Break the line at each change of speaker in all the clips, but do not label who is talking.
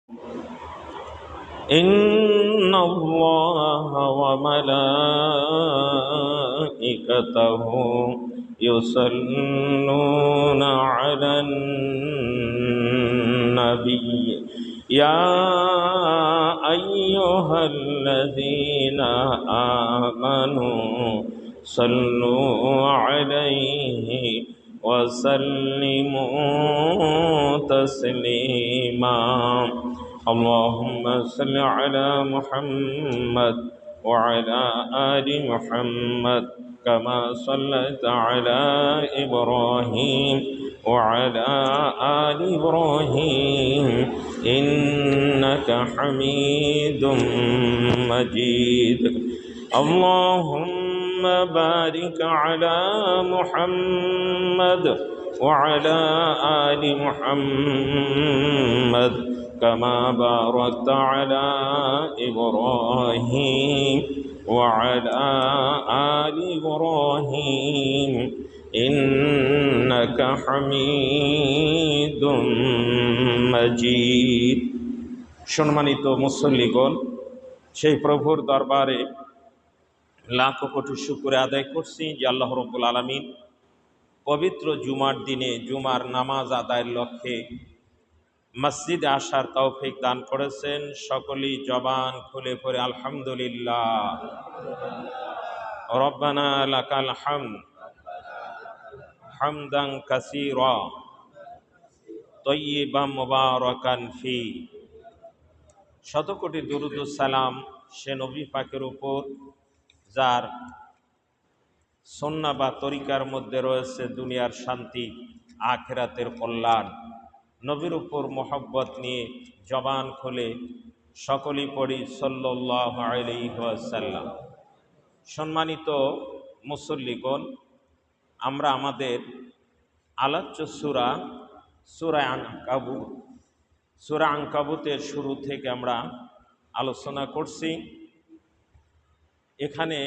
إن الله وملائكته يصلون على النبي يا أيها الذين آمنوا صلوا عليه وسلموا تسليما اللهم صل على محمد وعلى آل محمد كما صليت على إبراهيم وعلى آل إبراهيم إنك حميد مجيد اللهم بارك على محمد وعلى آل محمد كما باركت على إبراهيم وعلى آل إبراهيم إنك حميد مجيد সম্মানিত মুসল্লিগণ, সেই প্রভুর দরবারে লাখ কোটি শুকর আদায় করছি যে আল্লাহ রাব্বুল আলামিন পবিত্র জুমার দিনে জুমার নামাজ আদায়ের লক্ষ্যে মসজিদে আসার তৌফিক দান করেছেন। সকলেই জবান খুলে পড়ে আলহামদুলিল্লাহ। রব্বানা লাকাল হামদ হামদান কাসীরা তয়্যিবাম মুবারাকান ফি। শত কোটি দুরূদ ও সালাম সে নবী পাকের উপর যার সুন্নাহ বা তরিকার মধ্যে রয়েছে দুনিয়ার শান্তি, আখিরাতের কল্যাণ। নবীর উপর মোহাব্বত নিয়ে জবান খুলে সকলেই পড়ি সাল্লাল্লাহু আলাইহি ওয়াসাল্লাম। সম্মানিত মুসল্লিগণ, আমরা আমাদের আলোচ্য সূরা আনকাবুতের শুরু থেকে আমরা আলোচনা করছি। এখানে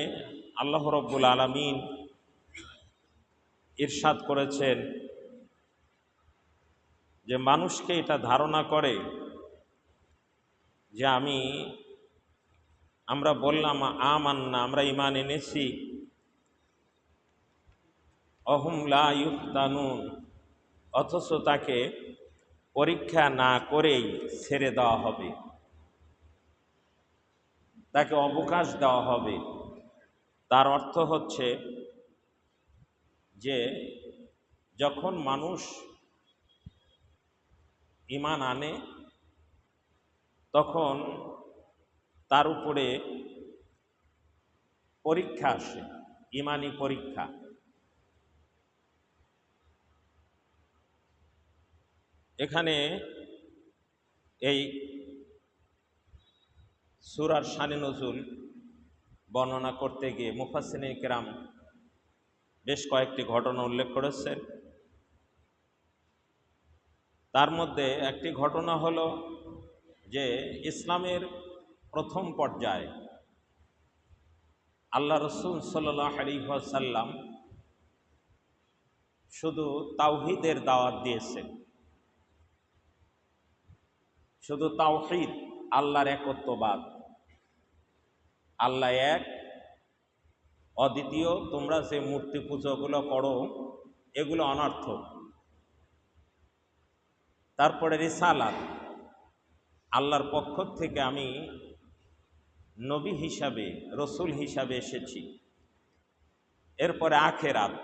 আল্লাহ রাব্বুল আলামিন ইরশাদ করেছেন যে মানুষকে এটা ধারণা করে যে আমরা বললাম আমান্না, আমরা ঈমান এনেছি, অহুম লা ইফতানুন, অথচ তাকে পরীক্ষা না করেই ছেড়ে দেওয়া হবে, তাকে অবকাশ দেওয়া হবে। তার অর্থ হচ্ছে যে যখন মানুষ ঈমান আনে তখন তার উপরে পরীক্ষা আসে, ঈমানি পরীক্ষা। এখানে এই সূরার শানে নজুল বর্ণনা করতে গিয়ে মুফাসসিরিনে কেরাম বেশ কয়েকটি ঘটনা উল্লেখ করেছেন। তার মধ্যে একটি ঘটনা হলো যে ইসলামের প্রথম পর্যায়ে আল্লাহ রাসূল সাল্লাল্লাহু আলাইহি ওয়াসাল্লাম শুধু তাওহীদের দাওয়াত দিয়েছেন, শুধু তাওহীদ, আল্লাহর একত্ববাদ, আল্লাহ এক, অদ্বিতীয়, তোমরা যে মূর্তি পূজাগুলো করো এগুলো অনর্থক। তারপরে রিসালাত, আল্লাহর পক্ষ থেকে আমি নবী হিসাবে, রসুল হিসাবে এসেছি। এরপরে আখেরাত,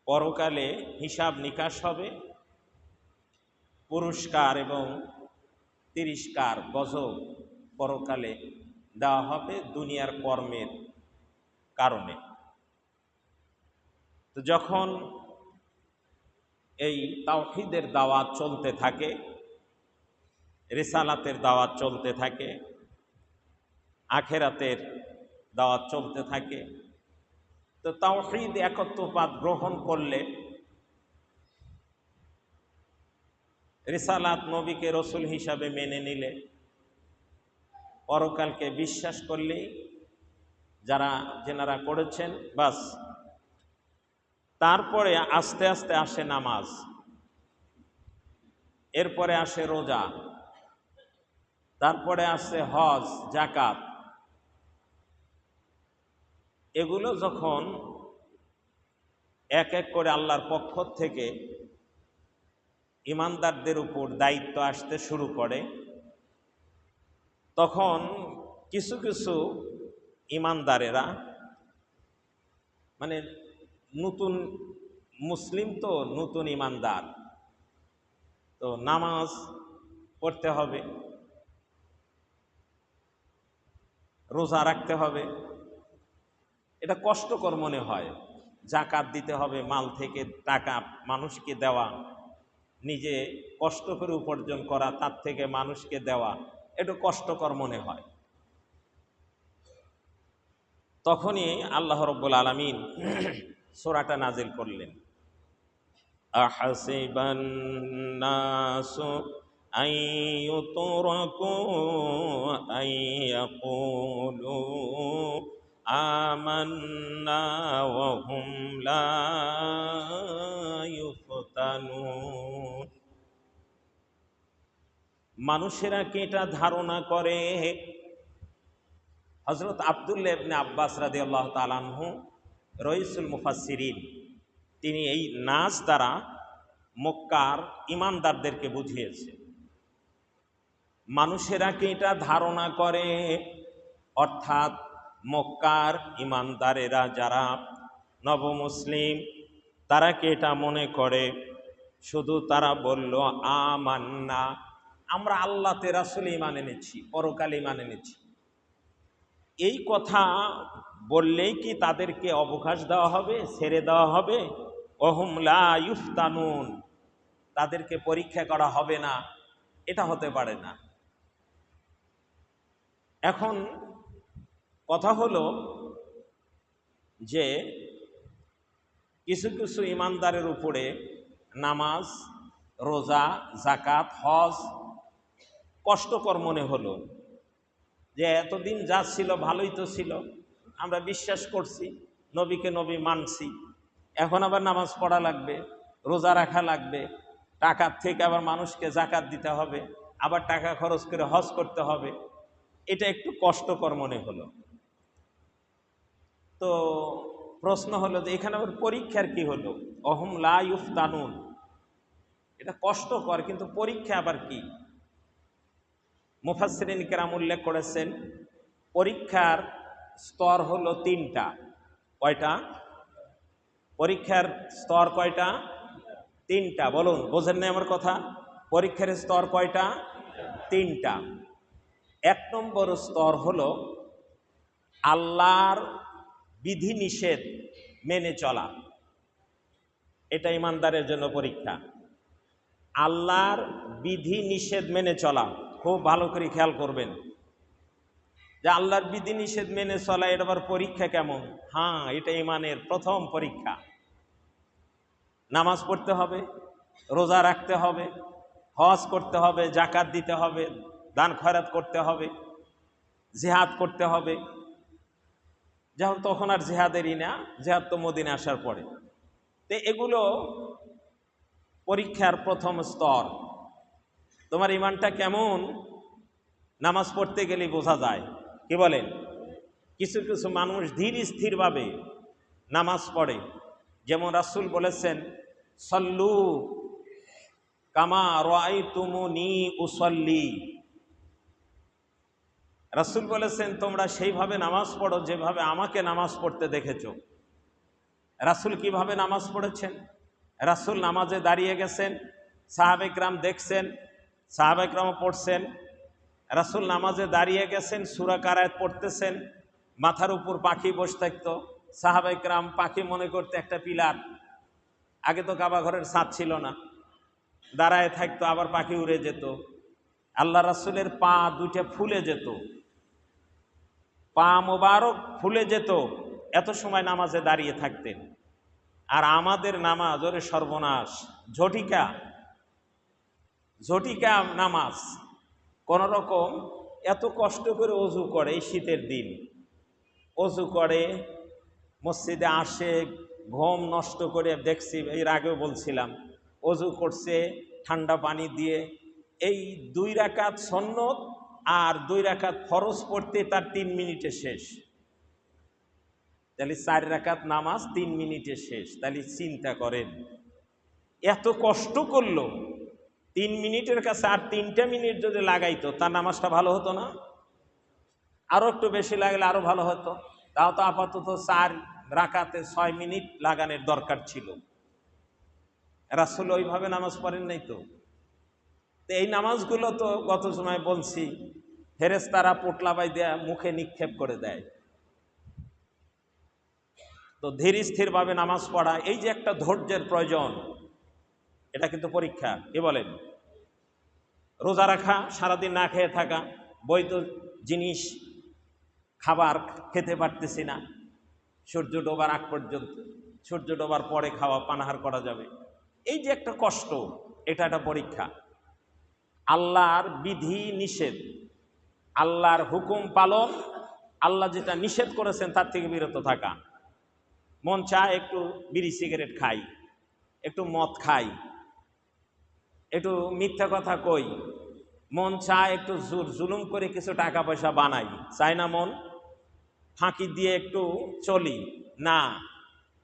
পরকালে হিসাব নিকাশ হবে, পুরস্কার এবং তিরস্কার, গজব পরকালে দেওয়া হবে দুনিয়ার কর্মের কারণে। তো যখন এই তাওহীদের দাওয়াত চলতে থাকে, রিসালাতের দাওয়াত চলতে থাকে, আখেরাতের দাওয়াত চলতে থাকে, তো তাওহীদ একত্ববাদ গ্রহণ করলে, রিসালাত, নবীকে রসুল হিসাবে মেনে নিলে, পরকালকে বিশ্বাস করলেই যেনারা করেছেন বাস। তারপরে আস্তে আস্তে আসে নামাজ, এরপরে আসে রোজা, তারপরে আসছে হজ, জাকাত। এগুলো যখন এক এক করে আল্লাহর পক্ষ থেকে ইমানদারদের উপর দায়িত্ব আসতে শুরু করে, তখন কিছু কিছু ইমানদারেরা, মানে নতুন মুসলিম তো, নতুন ইমানদার তো নামাজ পড়তে হবে, রোজা রাখতে হবে, এটা কষ্টকর মনে হয়। জাকাত দিতে হবে, মাল থেকে টাকা মানুষকে দেওয়া, নিজে কষ্ট করে উপার্জন করা, তার থেকে মানুষকে দেওয়া, এটা কষ্টকর মনে হয়। তখনই আল্লাহ রাব্বুল আলামিন সূরাটা নাজিল করলেন, আহাসিবান নাসু আন ইউতরাকু আন ইয়াকুলু আমান্না ওয়া হুম লা ইউফতানুন। মানুষেরা কি এটা ধারণা করে, হযরত আব্দুল্লাহ ইবনে আব্বাস রাদিয়াল্লাহু তাআলা আনহু রইসুল মুফাসসিরিন, তিনি এই নাস দ্বারা মক্কার ইমানদারদেরকে বুঝিয়েছে। মানুষেরা কি এটা ধারণা করে, অর্থাৎ মক্কার ইমানদারেরা যারা নবমুসলিম, তারা কি এটা মনে করে, শুধু তারা বলল আমান্না, আমরা আল্লাহতে রাসূল ঈমান এনেছি, পরকালে ঈমান এনেছি, এই কথা বললেই কি তাদেরকে অবকাশ দেওয়া হবে, ছেড়ে দেওয়া হবে? ওহুম লা ইফতানুন, তাদেরকে পরীক্ষা করা হবে না, এটা হতে পারে না। এখন কথা হলো যে কিছু কিছু ইমানদারের উপরে নামাজ, রোজা, জাকাত, হজ কষ্টকর মনে হলো, যে এতদিন যা ছিল ভালোই তো ছিল, আমরা বিশ্বাস করছি, নবীকে নবী মানছি, এখন আবার নামাজ পড়া লাগবে, রোজা রাখা লাগবে, টাকার থেকে আবার মানুষকে জাকাত দিতে হবে, আবার টাকা খরচ করে হজ করতে হবে, এটা একটু কষ্টকর মনে হলো। তো প্রশ্ন হলো যে এখানে আবার পরীক্ষার কি হলো? অহুম লা ইফতানুন, এটা কষ্টকর, কিন্তু পরীক্ষা আবার কি? মুফাসসিরিন কেরাম উল্লেখ করেছেন পরীক্ষার স্তর হলো তিনটা। কয়টা? পরীক্ষার স্তর কয়টা? তিনটা। বলুন, বোঝেন না আমার কথা? পরীক্ষার স্তর কয়টা? তিনটা। এক নম্বর স্তর হলো আল্লাহর বিধিনিষেধ মেনে চলা, এটা ইমানদারের জন্য পরীক্ষা। আল্লাহর বিধিনিষেধ মেনে চলা, খুব ভালো করে খেয়াল করবেন যে আল্লাহর বিধিনিষেধ মেনে চলা, এটা আবার পরীক্ষা কেমন? হ্যাঁ, এটা ইমানের প্রথম পরীক্ষা। নামাজ পড়তে হবে, রোজা রাখতে হবে, হজ করতে হবে, জাকাত দিতে হবে, দান খয়রাত করতে হবে, জিহাদ করতে হবে। যখন তখন আর জিহাদেরই না, জিহাদ তো মদিনা আসার পরে। তো এগুলো পরীক্ষার প্রথম স্তর। তোমার ইমানটা কেমন নামাজ পড়তে গেলে বোঝা যায়। কি বলেন? কিছু কিছু মানুষ ধীর স্থিরভাবে নামাজ পড়ে, যেমন রাসূল বলেছেন সল্লু কামা রাআইতুমুনি উসাল্লি। রাসূল বলেছেন তোমরা সেইভাবে নামাজ পড়ো যেভাবে আমাকে নামাজ পড়তে দেখেছো। রাসূল কিভাবে নামাজ পড়েছেন? রাসূল নামাজে দাঁড়িয়ে গেছেন, সাহাবে কিরাম দেখছেন, সাহাবে কিরামও পড়ছেন। রাসূল নামাজে দাঁড়িয়ে গেছেন, সূরা কারায়াত পড়তেছেন, মাথার উপর পাখি বসে থাকতো, সাহাবে কিরাম পাখি মনে করতে একটা পিলার। আগে তো কাবা ঘরের ছাদ ছিল না, দাঁড়ায় থাকতো, আবার পাখি উড়ে যেত। আল্লাহ রাসূলের পা দুইটা ফুলে যেত, পা মোবারক ফুলে যেত, এত সময় নামাজে দাঁড়িয়ে থাকতেন। আর আমাদের নামাজ, ওরে সর্বনাশ, ঝটিকা ঝটিকা নামাজ। কোন রকম এত কষ্ট করে অজু করে, এই শীতের দিন অজু করে, মসজিদে আসে, ঘুম নষ্ট করে, দেখছি এর আগেও বলছিলাম, অজু করছে ঠান্ডা পানি দিয়ে, এই 2 রাকাত সুন্নত আর 2 রাকাত ফরজ পড়তে তার 3 মিনিটে শেষ, তাহলে 4 রাকাত নামাজ 3 মিনিটে শেষ। তাহলে চিন্তা করেন, এত কষ্ট করলো, 3 মিনিটের কাছে আর 3টা মিনিট যদি লাগাইতো তার নামাজটা ভালো হতো না? আরো একটু বেশি লাগলে আরো ভালো হতো। তাও তো আপাতত 4 রাকাতে 6 মিনিট লাগানোর দরকার ছিল। রাসূল ওইভাবে নামাজ পড়েন নাই তো। এই নামাজগুলো তো গত সময় বলছি, ফেরেশতারা পোটলা বাই দেয়া মুখে নিক্ষেপ করে দেয়। তো ধীর স্থিরভাবে নামাজ পড়া, এই যে একটা ধৈর্যের প্রয়োজন, এটা কিন্তু পরীক্ষা। কি বলেন? রোজা রাখা, সারাদিন না খেয়ে থাকা, বৈধ জিনিস খাবার খেতে পারতেছি না, সূর্য ডোবার আগ পর্যন্ত, সূর্য ডোবার পরে খাওয়া পানাহার করা যাবে, এই যে একটা কষ্ট, এটা একটা পরীক্ষা। আল্লাহর বিধি নিষেধ, আল্লাহর হুকুম পালন, আল্লাহ যেটা নিষেধ করেছেন তার থেকে বিরত থাকা। মন চায় একটু বিড়ি সিগারেট খাই, একটু মদ খাই, একটু মিথ্যা কথা কই, মন চায় একটু জুলুম করে কিছু টাকা পয়সা বানাই, চাই না মন? ফাঁকি দিয়ে একটু চলি না,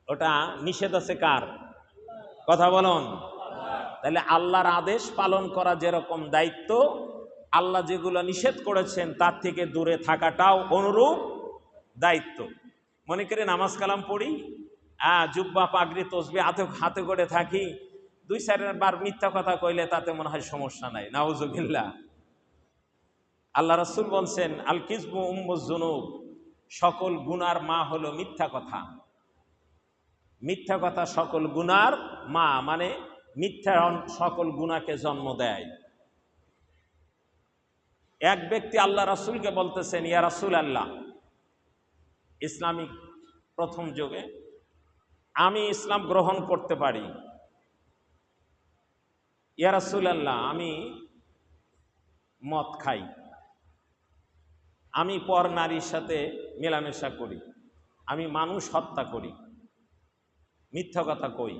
ওটা নিষেধ আছে কার? কথা বলুন। তাহলে আল্লাহর আদেশ পালন করা যেরকম দায়িত্ব, আল্লাহ যেগুলো নিষেধ করেছেন তার থেকে দূরে থাকাটাও অনুরূপ দায়িত্ব। মনে করে নামাজ কালাম পড়ি, জুব্বা পাগড়ি তসবি হাতে করে থাকি, 2-4 বার মিথ্যা কথা কইলে তাতে মনে হয় সমস্যা নাই, নাউজুবিল্লাহ। আল্লাহ রাসূল বলছেন, আল কিযবু উম্মুজ যুনুব, সকল গুনার মা হলো মিথ্যা কথা। মিথ্যা কথা সকল গুনার মা, মানে মিথ্যা সকল গুনাহকে জন্ম দেয়। এক ব্যক্তি আল্লাহ রাসূলকে বলতেছেন, ইয়া রাসূলাল্লাহ, ইসলামিক প্রথম যুগে আমি ইসলাম গ্রহণ করতে পারি, ইয়া রাসূলাল্লাহ আমি মদ খাই, আমি পর নারীর সাথে মেলামেশা করি, আমি মানুষ হত্যা করি, মিথ্যা কথা কই।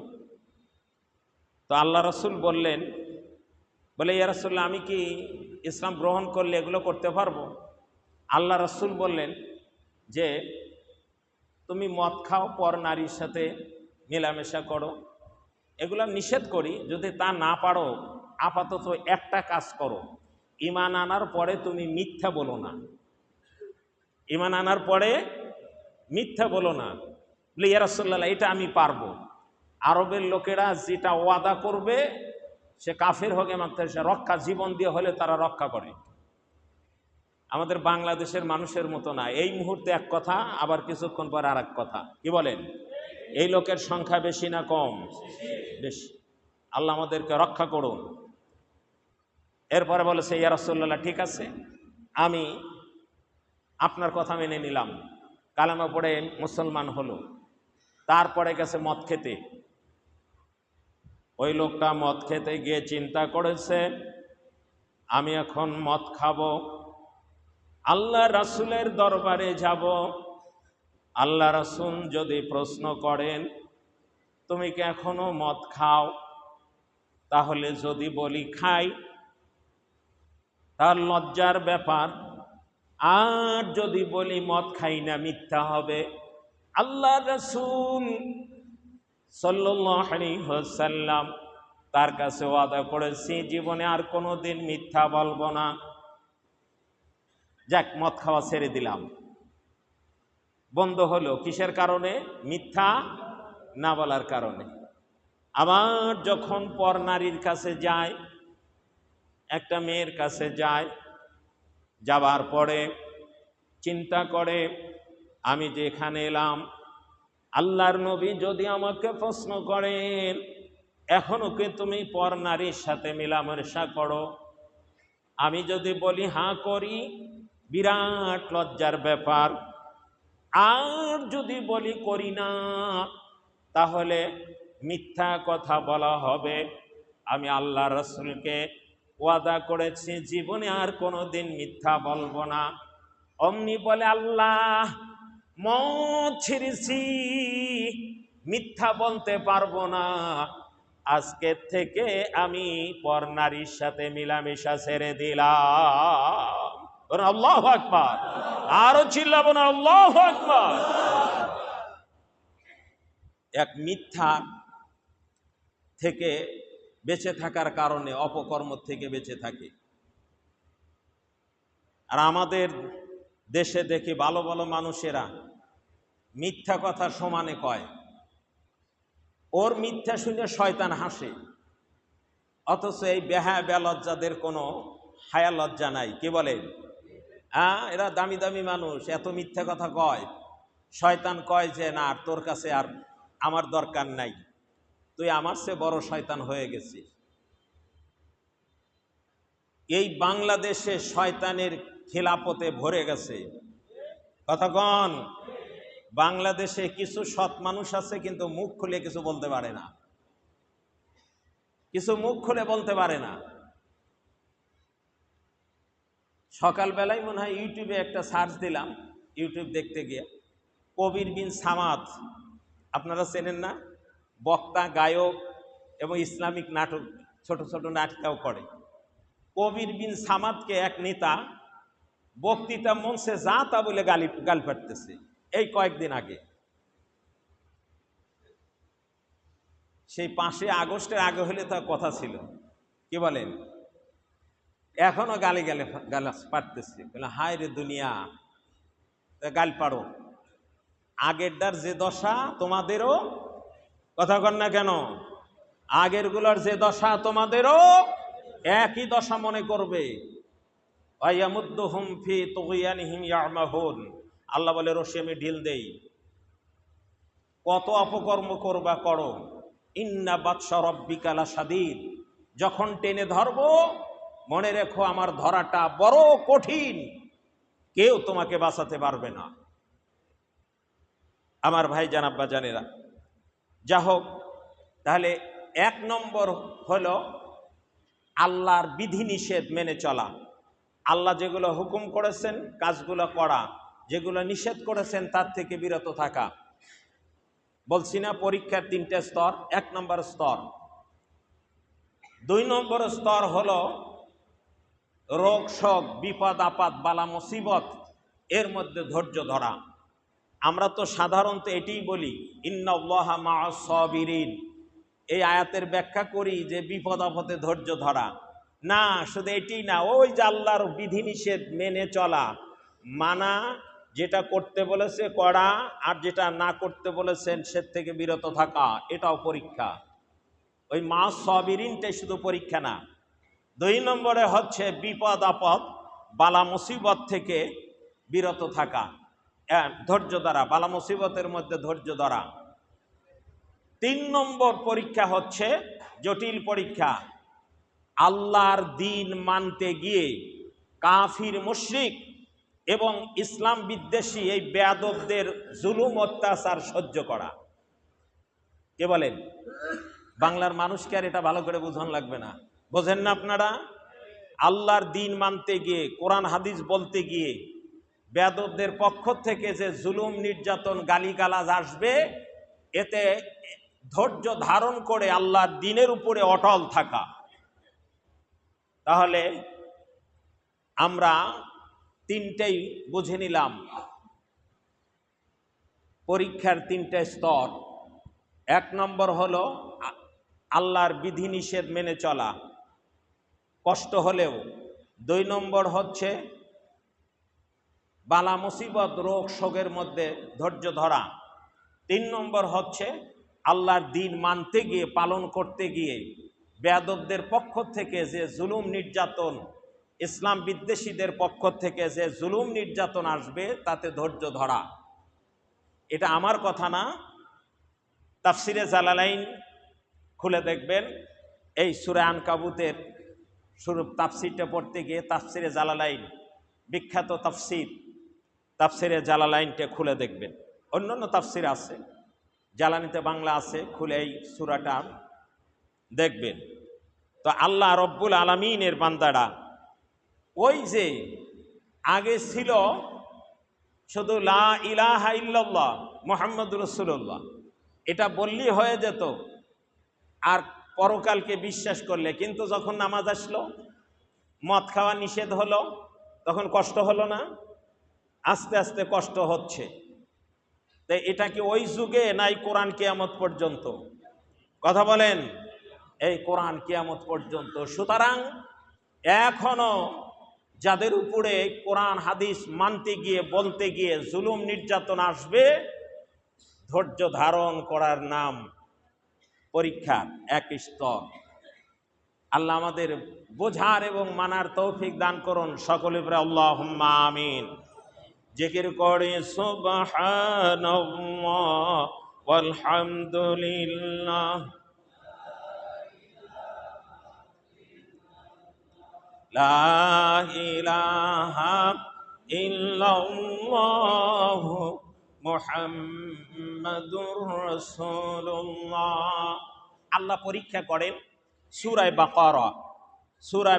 তো আল্লাহ রাসূল বললেন, বলে ইয়া রাসূলুল্লাহ আমি কি ইসলাম গ্রহণ করলে এগুলো করতে পারবো? আল্লাহ রাসূল বললেন যে তুমি মদ খাও, পর নারীর সাথে মেলামেশা করো, এগুলো নিষেধ করি, যদি তা না পারো আপাতত একটা কাজ করো, ঈমান আনার পরে তুমি মিথ্যা বলো না, ঈমান আনার পরে মিথ্যা বলো না। বলে ইয়া রাসূলুল্লাহ এটা আমি পারবো। আরবের লোকেরা যেটা ওয়াদা করবে, সে কাফের হোক মাত্র সে রক্ষা জীবন দিয়ে হলে তারা রক্ষা করে। আমাদের বাংলাদেশের মানুষের মতো না, এই মুহূর্তে এক কথা, আবার কিছুক্ষণ পর আর এক কথা। কি বলেন? এই লোকের সংখ্যা বেশি না কম? বেশি। আল্লাহ আমাদেরকে রক্ষা করুন। এরপরে বলেছে, ইয়া রাসূলুল্লাহ ঠিক আছে, আমি আপনার কথা মেনে নিলাম, কালেমা পড়ে মুসলমান হলো। তারপরে গেছে মদ খেতে। ওই লোকটা মদ খেতে গিয়ে চিন্তা করেছে, আমি এখন মদ খাবো, আল্লাহ রাসূলের দরবারে যাব, আল্লাহ রাসূল যদি প্রশ্ন করেন তুমি কি এখনো মদ খাও, তাহলে যদি বলি খাই, তার লজ্জার ব্যাপার, আর যদি বলি মদ খাই না মিথ্যা হবে। আল্লাহ রাসূল সাল্লাল্লাহু আলাইহি ওয়াসাল্লাম তার কাছে ওয়াদা করেছি জীবনে আর কোনোদিন মিথ্যা বলবো না। যাক, মদ খাওয়া ছেড়ে দিলাম, বন্ধ হলো। কিসের কারণে? মিথ্যা না বলার কারণে। আবার যখন পর নারীর কাছে যায়, একটা মেয়ের কাছে যায়, যাবার পরে চিন্তা করে আমি যেখানে এলাম, আল্লাহর নবী যদি আমাকে প্রশ্ন করেন এখনো কি তুমি পর নারীর সাথে মেলামেশা করো, আমি যদি বলি হ্যাঁ করি, বিরাট লজ্জার ব্যাপার। আর যদি বলি করি না, তাহলে মিথ্যা কথা বলা হবে। আমি আল্লাহ রাসূলকে ওয়াদা করেছি জীবনে আর কোনোদিন মিথ্যা বলবো না। অমনি বলে, আল্লাহ, মদ ছেড়েছি, মিথ্যা বলতে পারবো না, আজকের থেকে আমি পর নারীর সাথে মিলামেশা ছেড়ে দিলাম। আল্লাহু আকবার, আরো চিল্লাবো না আল্লাহু আকবার। এক মিথ্যা থেকে বেঁচে থাকার কারণে অপকর্ম থেকে বেঁচে থাকে। আর আমাদের দেশে দেখি ভালো ভালো মানুষেরা মিথ্যা কথা সমানে কয়, ওর মিথ্যা শুনে শয়তান হাসে, অথচ এই বেহায়া বেলজ্জাদের কোনো হায়া লজ্জা নাই। কি বলেন? এরা দামি দামি মানুষ, এত মিথ্যা কথা কয়। শয়তান কয় যে না, তোর কাছে আর আমার দরকার নাই, তুই আমার চেয়ে বড় শয়তান হয়ে গেছিস। এই বাংলাদেশে শয়তানের খিলাফতে ভরে গেছে। কতক্ষণ? বাংলাদেশে কিছু সৎ মানুষ আছে, কিন্তু মুখ খুলে কিছু বলতে পারে না, কিছু মুখ খুলে বলতে পারে না। সকালবেলায় মনে হয় ইউটিউবে একটা সার্চ দিলাম, ইউটিউব দেখতে গিয়ে কবির বিন সামাদ, আপনারা চেনেন না? বক্তা, গায়ক এবং ইসলামিক নাটক, ছোট ছোট নাটকাও করে। কবির বিন সামাদকে এক নেতা বক্তৃতা মঞ্চে যা তা বলে গাল ফাটতেছে, এই কয়েকদিন আগে। সেই 5 আগস্টের আগে হলে তার কথা ছিল। কি বলেন? এখনো গালাস পাড়তেছে। হায় রে দুনিয়া, গাল পাড়ো, আগেরটার যে দশা তোমাদেরও, কথা কন না কেন? আগের গুলার যে দশা তোমাদেরও একই দশা মনে করবে। আল্লাহ বলে, রশি আমি ঢিল দেই, কত অপকর্ম করবা করো। ইন্না বাতশা রাব্বিকা লাশাদীদ, যখন টেনে ধরবো মনে রেখো আমার ধরাটা বড় কঠিন, কেউ তোমাকে বাঁচাতে পারবে না। আমার ভাই জানাব্বা জানেরা, যা হোক, তাহলে 1 নম্বর হলো আল্লাহর বিধিনিষেধ মেনে চলা। আল্লাহ যেগুলো হুকুম করেছেন কাজগুলো করা, যেগুলো নিষেধ করেছেন তার থেকে বিরত থাকা। বলছি না পরীক্ষার 3টে স্তর? 1 নম্বর স্তর। 2 নম্বর স্তর হলো রোগ শোক, বিপদ আপদ, বালা মুসিবত, এর মধ্যে ধৈর্য ধরা। আমরা তো সাধারণত এটাই বলি, ইন্নাল্লাহা মাআস সাবিরিন। এই আয়াতের ব্যাখ্যা করি যে বিপদ আপদে ধৈর্য ধরা। না, শুধু এটাই না, ওই যে আল্লাহর বিধিনিষেধ মেনে চলা, মানা, যেটা করতে বলেছে করা, আর যেটা না করতে বলেছেন সে থেকে বিরত থাকা, এটাও পরীক্ষা। ওই মাআস সাবিরিনটাই শুধু পরীক্ষা না। 2 নম্বরে হচ্ছে বিপদ আপদ, বালা মুসিবত থেকে বিরত থাকা, ধৈর্য ধরা, বালা মুসিবতের মধ্যে ধৈর্য ধরা। 3 নম্বর পরীক্ষা হচ্ছে জটিল পরীক্ষা। আল্লাহর দ্বীন মানতে গিয়ে কাফির মুশরিক এবং ইসলাম বিদ্বেষী এই বেয়াদবদের জুলুম অত্যাচার সহ্য করা। কে বলেন? বাংলার মানুষকে আর এটা ভালো করে বোঝানো লাগবে না, বোঝেন না আপনারা? আল্লাহর দ্বীন মানতে গিয়ে, কোরআন হাদিস বলতে গিয়ে বেয়াদবদের পক্ষ থেকে যে জুলুম, নির্যাতন, গালিগালাজ আসবে, এতে ধৈর্য ধারণ করে আল্লাহর দ্বীনের উপরে অটল থাকা। তাহলে আমরা 3টেই বুঝে নিলাম, পরীক্ষার 3টে স্তর। 1 নম্বর হলো আল্লাহর বিধিনিষেধ মেনে চলা, কষ্ট হলেও। 2 নম্বর হচ্ছে বালা মুসিবত, রোগ শোকের মধ্যে ধৈর্য ধরা। 3 নম্বর হচ্ছে আল্লাহর দ্বীন মানতে গিয়ে, পালন করতে গিয়ে বেয়াদবদের পক্ষ থেকে যে জুলুম নির্যাতন, ইসলাম বিদ্বেষীদের পক্ষ থেকে যে জুলুম নির্যাতন আসবে তাতে ধৈর্য ধরা। এটা আমার কথা না, তাফসিরে জালালাইন খুলে দেখবেন। এই সূরা আনকাবুতের শুরু তাফসিরটা পড়তে গিয়ে তাফসিরে জালালাইন, বিখ্যাত তাফসির, তাফসিরে জালালাইনটা খুলে দেখবেন। অন্যান্য তাফসির আছে, জালানিতে বাংলা আছে, খুলে এই সূরাটা দেখবেন। তো আল্লাহ রব্বুল আলামিনের বান্দারা, ওই যে আগে ছিল শুধু লা ইলাহা ইল্লাল্লাহ মুহাম্মাদুর রাসূলুল্লাহ, এটা বললেই হয়ে যেত আর পরকালকে বিশ্বাস করলে, কিন্তু যখন নামাজ আসলো, মদ খাওয়া নিষেধ হলো, তখন কষ্ট হলো না? আস্তে আস্তে কষ্ট হচ্ছে। তাই এটা কি ওই যুগে নাই কোরআন কিয়ামত পর্যন্ত? কথা বলেন। এই কোরআন কিয়ামত পর্যন্ত। সুতরাং এখনো যাদের উপরে কোরআন হাদিস মানতে গিয়ে বলতে গিয়ে জুলুম নির্যাতন আসবে, ধৈর্য ধারণ করার নাম পরীক্ষার এক স্তর। আল্লাহ আমাদের বোঝার এবং মানার তৌফিক দান করুন। সকলে বলে আল্লাহুম্মা আমিন। জিকির করে সুবহানাল্লাহ ওয়ালহামদুলিল্লাহ লা ইলাহা ইল্লাল্লাহ মুহাম্মাদুর রাসূলুল্লাহ। আল্লাহ পরীক্ষা করেন সূরা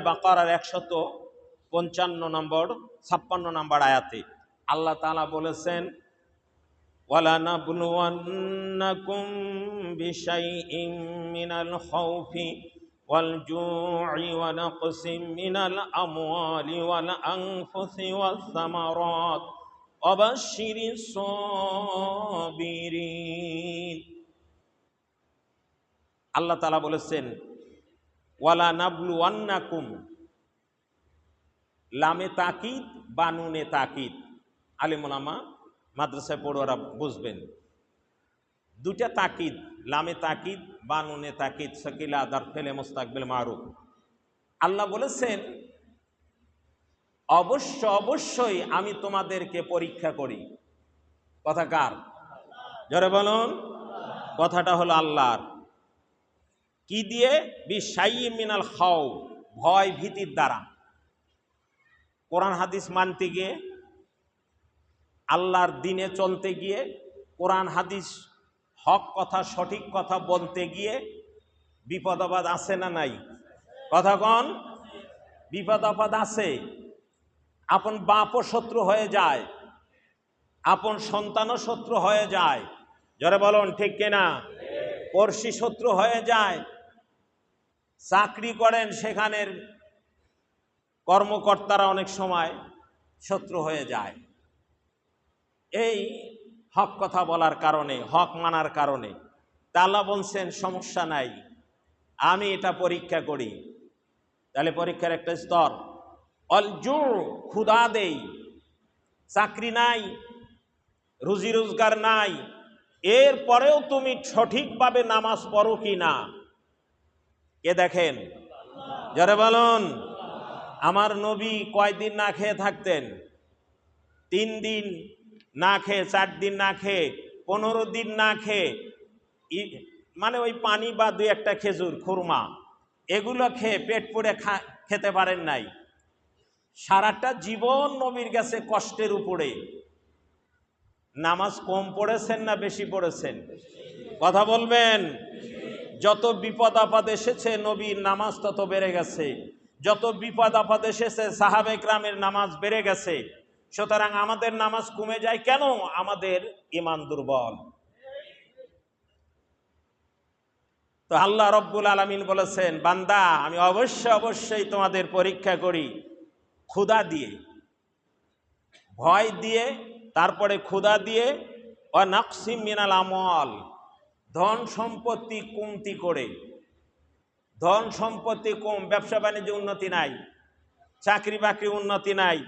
বাকারার 155 নম্বর 56 নম্বর আয়াতে। আল্লাহ তাআলা বলেছেন, ওয়ালা নাবলুওয়ান্নাকুম বিশাইইম মিনাল খাউফি ওয়াল জু'i ওয়া নাকসিম মিনাল আমওয়ালি ওয়াল আনফুসি ওয়াস সামারাত ওয়া বাশশিরিস সাবিরিন। আল্লাহ তাআলা বলেছেন ওয়ালা নাবলুওয়ান্নাকুম, লামে তাকিদ বা নুনে তাকিদ। আলিম উলামা মাদ্রাসায় পড়ুয়ারা বুঝবেন, দুটা তাকিদ, লামে তাকিদ বা নুনে তাকিদ, সাকিলা দারফেলে মুস্তাকবিল মারুফ। আল্লাহ বলেছেন অবশ্যই আমি তোমাদেরকে পরীক্ষা করি। কথা কার? জোরে বলুন। কথাটা হলো আল্লাহর। কি দিয়ে? বিশাইয়্যিম মিনাল খাউফ, ভয় ভীতির দ্বারা। কোরআন হাদিস মানতে গিয়ে, আল্লাহর দিনে চলতে গিয়ে, কোরআন হাদিস হক কথা সঠিক কথা বলতে গিয়ে বিপদ আপদ আছে না নাই? কথা কন। বিপদ আপদ আছে। আপন বাপও শত্রু হয়ে যায়, আপন সন্তানও শত্রু হয়ে যায়। যারা বলুন ঠিক কিনা? পড়শি শত্রু হয়ে যায়। চাকরি করেন সেখানের কর্মকর্তারা অনেক সময় শত্রু হয়ে যায়। এই হক কথা বলার কারণে, হক মানার কারণে। তা আল্লাহ বলছেন সমস্যা নাই, আমি এটা পরীক্ষা করি। তাহলে পরীক্ষার একটা স্তর। অলজু, ক্ষুধা দেই, চাকরি নাই, রুজি রোজগার নাই, এরপরেও তুমি সঠিকভাবে নামাজ পড়ো কি না কে দেখেন? যারা বলুন। আমার নবী কয়দিন না খেয়ে থাকতেন? 3 দিন না খেয়ে, 4 দিন না খেয়ে, 15 দিন না খেয়ে, মানে ওই পানি বা 2-1টা খেজুর, খুরমা, এগুলো খেয়ে পেট পুড়ে খেতে পারেন নাই। সারাটা জীবন নবীর কাছে কষ্টের উপরে। নামাজ কম পড়েছেন না বেশি পড়েছেন? কথা বলবেন। যত বিপদ আপদ এসেছে নবীর নামাজ তত বেড়ে গেছে। যত বিপদ আপদ এসেছে সাহাবে কেরামের নামাজ বেড়ে গেছে। সুতরাং আমাদের নামাজ কমে যায় কেন? আমাদের ঈমান দুর্বল। তো আল্লাহ রব্বুল আলামিন বলেছেন, বান্দা আমি অবশ্যই তোমাদের পরীক্ষা করি ক্ষুধা দিয়ে, ভয় দিয়ে, তারপরে ক্ষুধা দিয়ে, ও নাকসিম মিনাল আমওয়াল, ধন সম্পত্তি কমতি করে। ধন সম্পত্তি কম, ব্যবসা বাণিজ্যে উন্নতি নাই, চাকরি বাকরি উন্নতি নাই,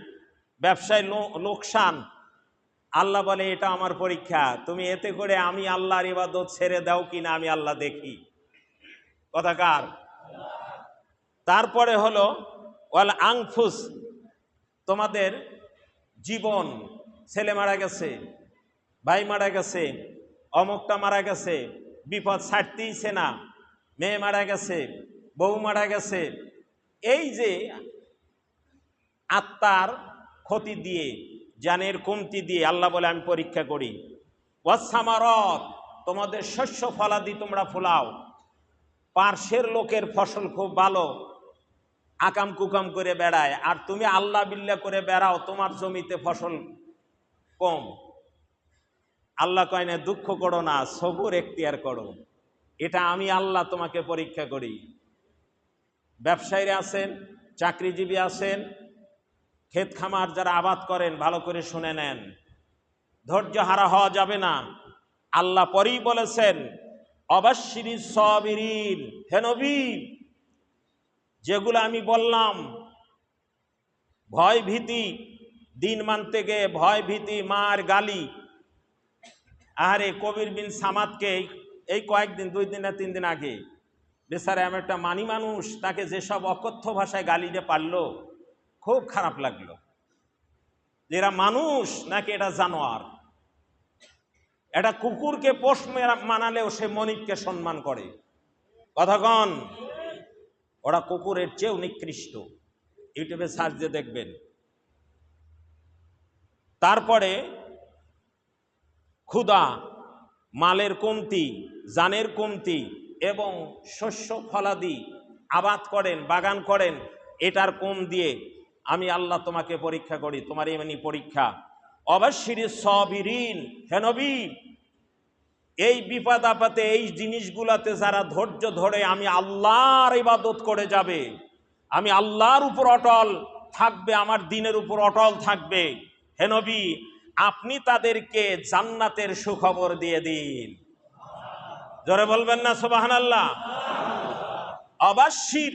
ব্যবসায় লোকসান। আল্লাহ বলে এটা আমার পরীক্ষা, তুমি এতে করে আমি আল্লাহর ইবাদত ছেড়ে দাও কিনা আমি আল্লাহ দেখি। কথা কার? তারপরে হলো ওয়াল আনফুস, তোমাদের জীবন, ছেলে মারা গেছে, ভাই মারা গেছে, অমুকটা মারা গেছে, বিপদ ছাড়তেইছে না, মেয়ে মারা গেছে, বউ মারা গেছে, এই যে আত্মার ক্ষতি দিয়ে, জানের কমতি দিয়ে আল্লাহ বলে আমি পরীক্ষা করি। ওয়াস সামারাত, তোমাদের শস্য ফলাদি তোমরা ফলাও। পার্শ্বের লোকের ফসল খুব ভালো, আকাম কুকাম করে বেড়ায়, আর তুমি আল্লাহ বিল্লাহ করে বেড়াও, তোমার জমিতে ফসল কম। আল্লাহ কয় না দুঃখ করো না, সবুর এখতিয়ার করো, এটা আমি আল্লাহ তোমাকে পরীক্ষা করি। ব্যবসায়ীরা আছেন, চাকরিজীবী আছেন, ক্ষেত খামার যারা আবাদ করেন ভালো করে শুনে নেন, ধৈর্য হারা হওয়া যাবে না। আল্লাহ পরেই বলেছেন অবাশশিরিস সাবিরিন, হে নবী যেগুলো আমি বললাম ভয় ভীতি, দিন মানতে গিয়ে ভয় ভীতি, মার গালি। আরে কবির বিন সামাদকে এই কয়েকদিন 2 দিন না 3 দিন আগে বেচারা এমন একটা মানি মানুষ, তাকে যেসব অকথ্য ভাষায় গালি দিয়ে পারলো, খুব খারাপ লাগলো। এরা মানুষ নাকি এটা জানোয়ার? এটা কুকুরকে পোষ মানালেও সে মনিবকে সম্মান করে। কথাগণ, ওরা কুকুরের চেয়েও নিকৃষ্ট। ইউটিউবে সার্চ দিয়ে দেখবেন। তারপরে ক্ষুধা, মালের কমতি, জানের কমতি এবং শস্য ফলাদি আবাদ করেন, বাগান করেন, এটার কম দিয়ে আমি আল্লাহ তোমাকে পরীক্ষা করি, তোমার এমনি পরীক্ষা। অবাশশিরিস সাবিরিন, হে নবী এই বিপদ আপদে এই জিনিসগুলাতে যারা ধৈর্য ধরে আমি আল্লাহর ইবাদত করে যাবে, আমি আল্লাহর উপর অটল থাকবে, আমার দ্বীনের উপর অটল থাকবে, হে নবী আপনি তাদেরকে জান্নাতের সুখবর দিয়ে দিন। জোরে বলবেন না সুবহানাল্লাহ? অবশ্যই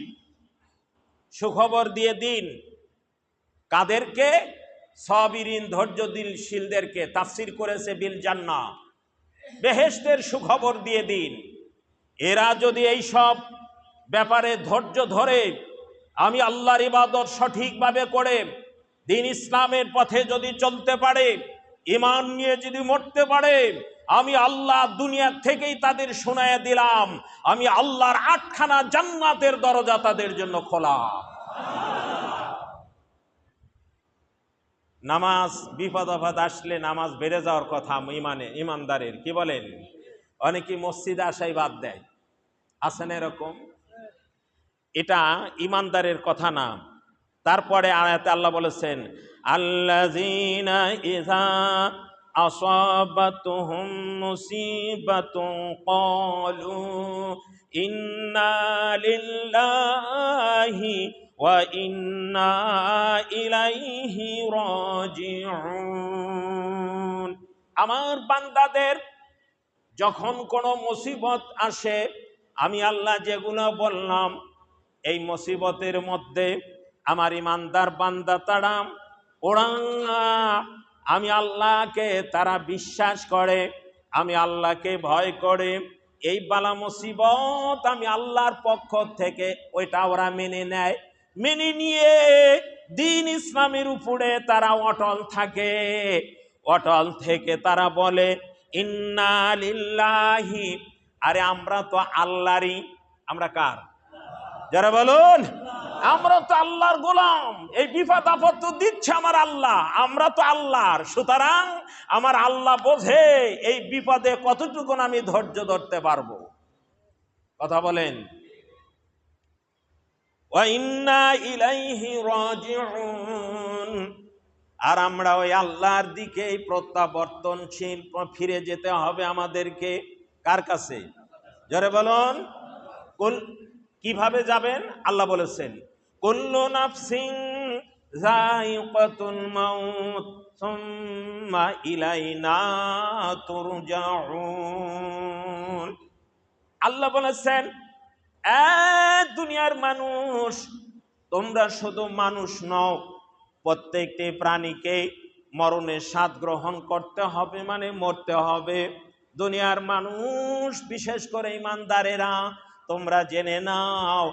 সুখবর দিয়ে দিন। কাদেরকে? সাবিরিন, ধৈর্যশীলদেরকে। তাফসীর করেছে বিল জান্নাহ, বেহেশতের সুখবর দিয়ে দিন। এরা যদি এই সব ব্যাপারে ধৈর্য ধরে, আমি আল্লাহর ইবাদত সঠিকভাবে করে দিন ইসলামের পথে যদি চলতে পারে, ঈমান নিয়ে যদি মরতে পারে, আমি আল্লাহ দুনিয়া থেকেই তাদের শোনায়া দিলাম আমি আল্লাহর 8খানা জান্নাতের দরজা তাদের জন্য খোলা। নামাজ, বিপদ আপদ আসলে নামাজ বেড়ে যাওয়ার কথা ইমানদারের। কি বলেন? অনেকে মসজিদে আসাই বাদ দেয়, আছেন এরকম? এটা ইমানদারের কথা না। তারপরে আয়াতে আল্লাহ বলেছেন আল্লাযীনা ইযা আসাবাতুহুম মুসিবাতুন ক্বালু ইন্না লিল্লাহি ওয়া ইন্না ইলাইহি রাজিউন। আমার বান্দাদের যখন কোনো মুসিবত আসে, আমি আল্লাহ যেগুলো বললাম এই মুসিবতের মধ্যে আমার ইমানদার বান্দা তারা ওরা আমি আল্লাহকে তারা বিশ্বাস করে, আমি আল্লাহকে ভয় করে, এই বালা মুসিবত আমি আল্লাহর পক্ষ থেকে ওইটা ওরা মেনে নেয়। মেনে নিয়ে দিন ইসলামের উপরে তারা অটল থাকে। অটল থেকে তারা বলে ইন্না লিল্লাহি, আরে আমরা তো আল্লাহরই। আমরা কার? যারা বলুন আমরা তো আল্লাহর গোলাম, এই বিপদ আপদ তো দিচ্ছে আমার আল্লাহ, আমরা তো আল্লাহর। সুতরাং আমার আল্লাহ বোঝে এই বিপদে কতটুকু আমি ধৈর্য ধরতে পারবো। কথা বলেন। ওয়া ইন্না ইলাইহি রাজিউন, আর আমরা ওই আল্লাহর দিকেই প্রত্যাবর্তনশীল, ফিরে যেতে হবে আমাদেরকে। কার কাছে? জোরে বলুন। কিভাবে যাবেন? আল্লাহ বলেছেন কুল্লু নাফসিন যায়িকাতুল মাউত সুম্মা ইলাইনা তুরজাউন। আল্লাহ বলেছেন দুনিয়ার মানুষ, তোমরা শুধু মানুষ নও, প্রত্যেকটি প্রাণীকে মরণের স্বাদ গ্রহণ করতে হবে, মানে মরতে হবে। দুনিয়ার মানুষ বিশেষ করে ইমানদারেরা তোমরা জেনে নাও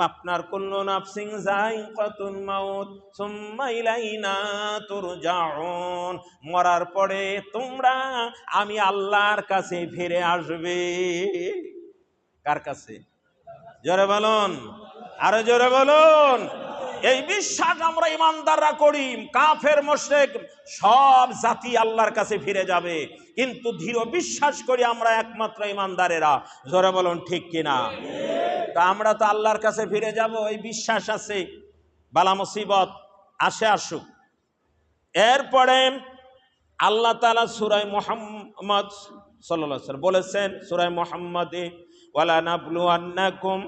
আপনার কুল্লু নাফসিন যায়িকাতুল মাউত সুম্মা ইলাইনা তুরজাউন, মরার পরে তোমরা আমি আল্লাহর কাছে ফিরে আসবে। কার কাছে? জোরে বলুন, আরো জোরে বলুন। এই বিশ্বাস আমরা ইমানদাররা করি। কাফের মুশরিক সব জাতি আল্লাহর কাছে ফিরে যাবে, কিন্তু দৃঢ় বিশ্বাস করি আমরা একমাত্র ইমানদারেরা। জোরে বলুন ঠিক কিনা? তা আমরা তো আল্লাহর কাছে ফিরে যাব, এই বিশ্বাস আছে। বালা মুসিবত আসে আসুক। এরপরে আল্লাহ তাআলা সূরা মুহাম্মদ সাল্লাল্লাহু আলাইহি ওয়াসাল্লাম বলেছেন, সূরা মুহাম্মাদে ওয়ালা নাবলুয়ান্নাকুম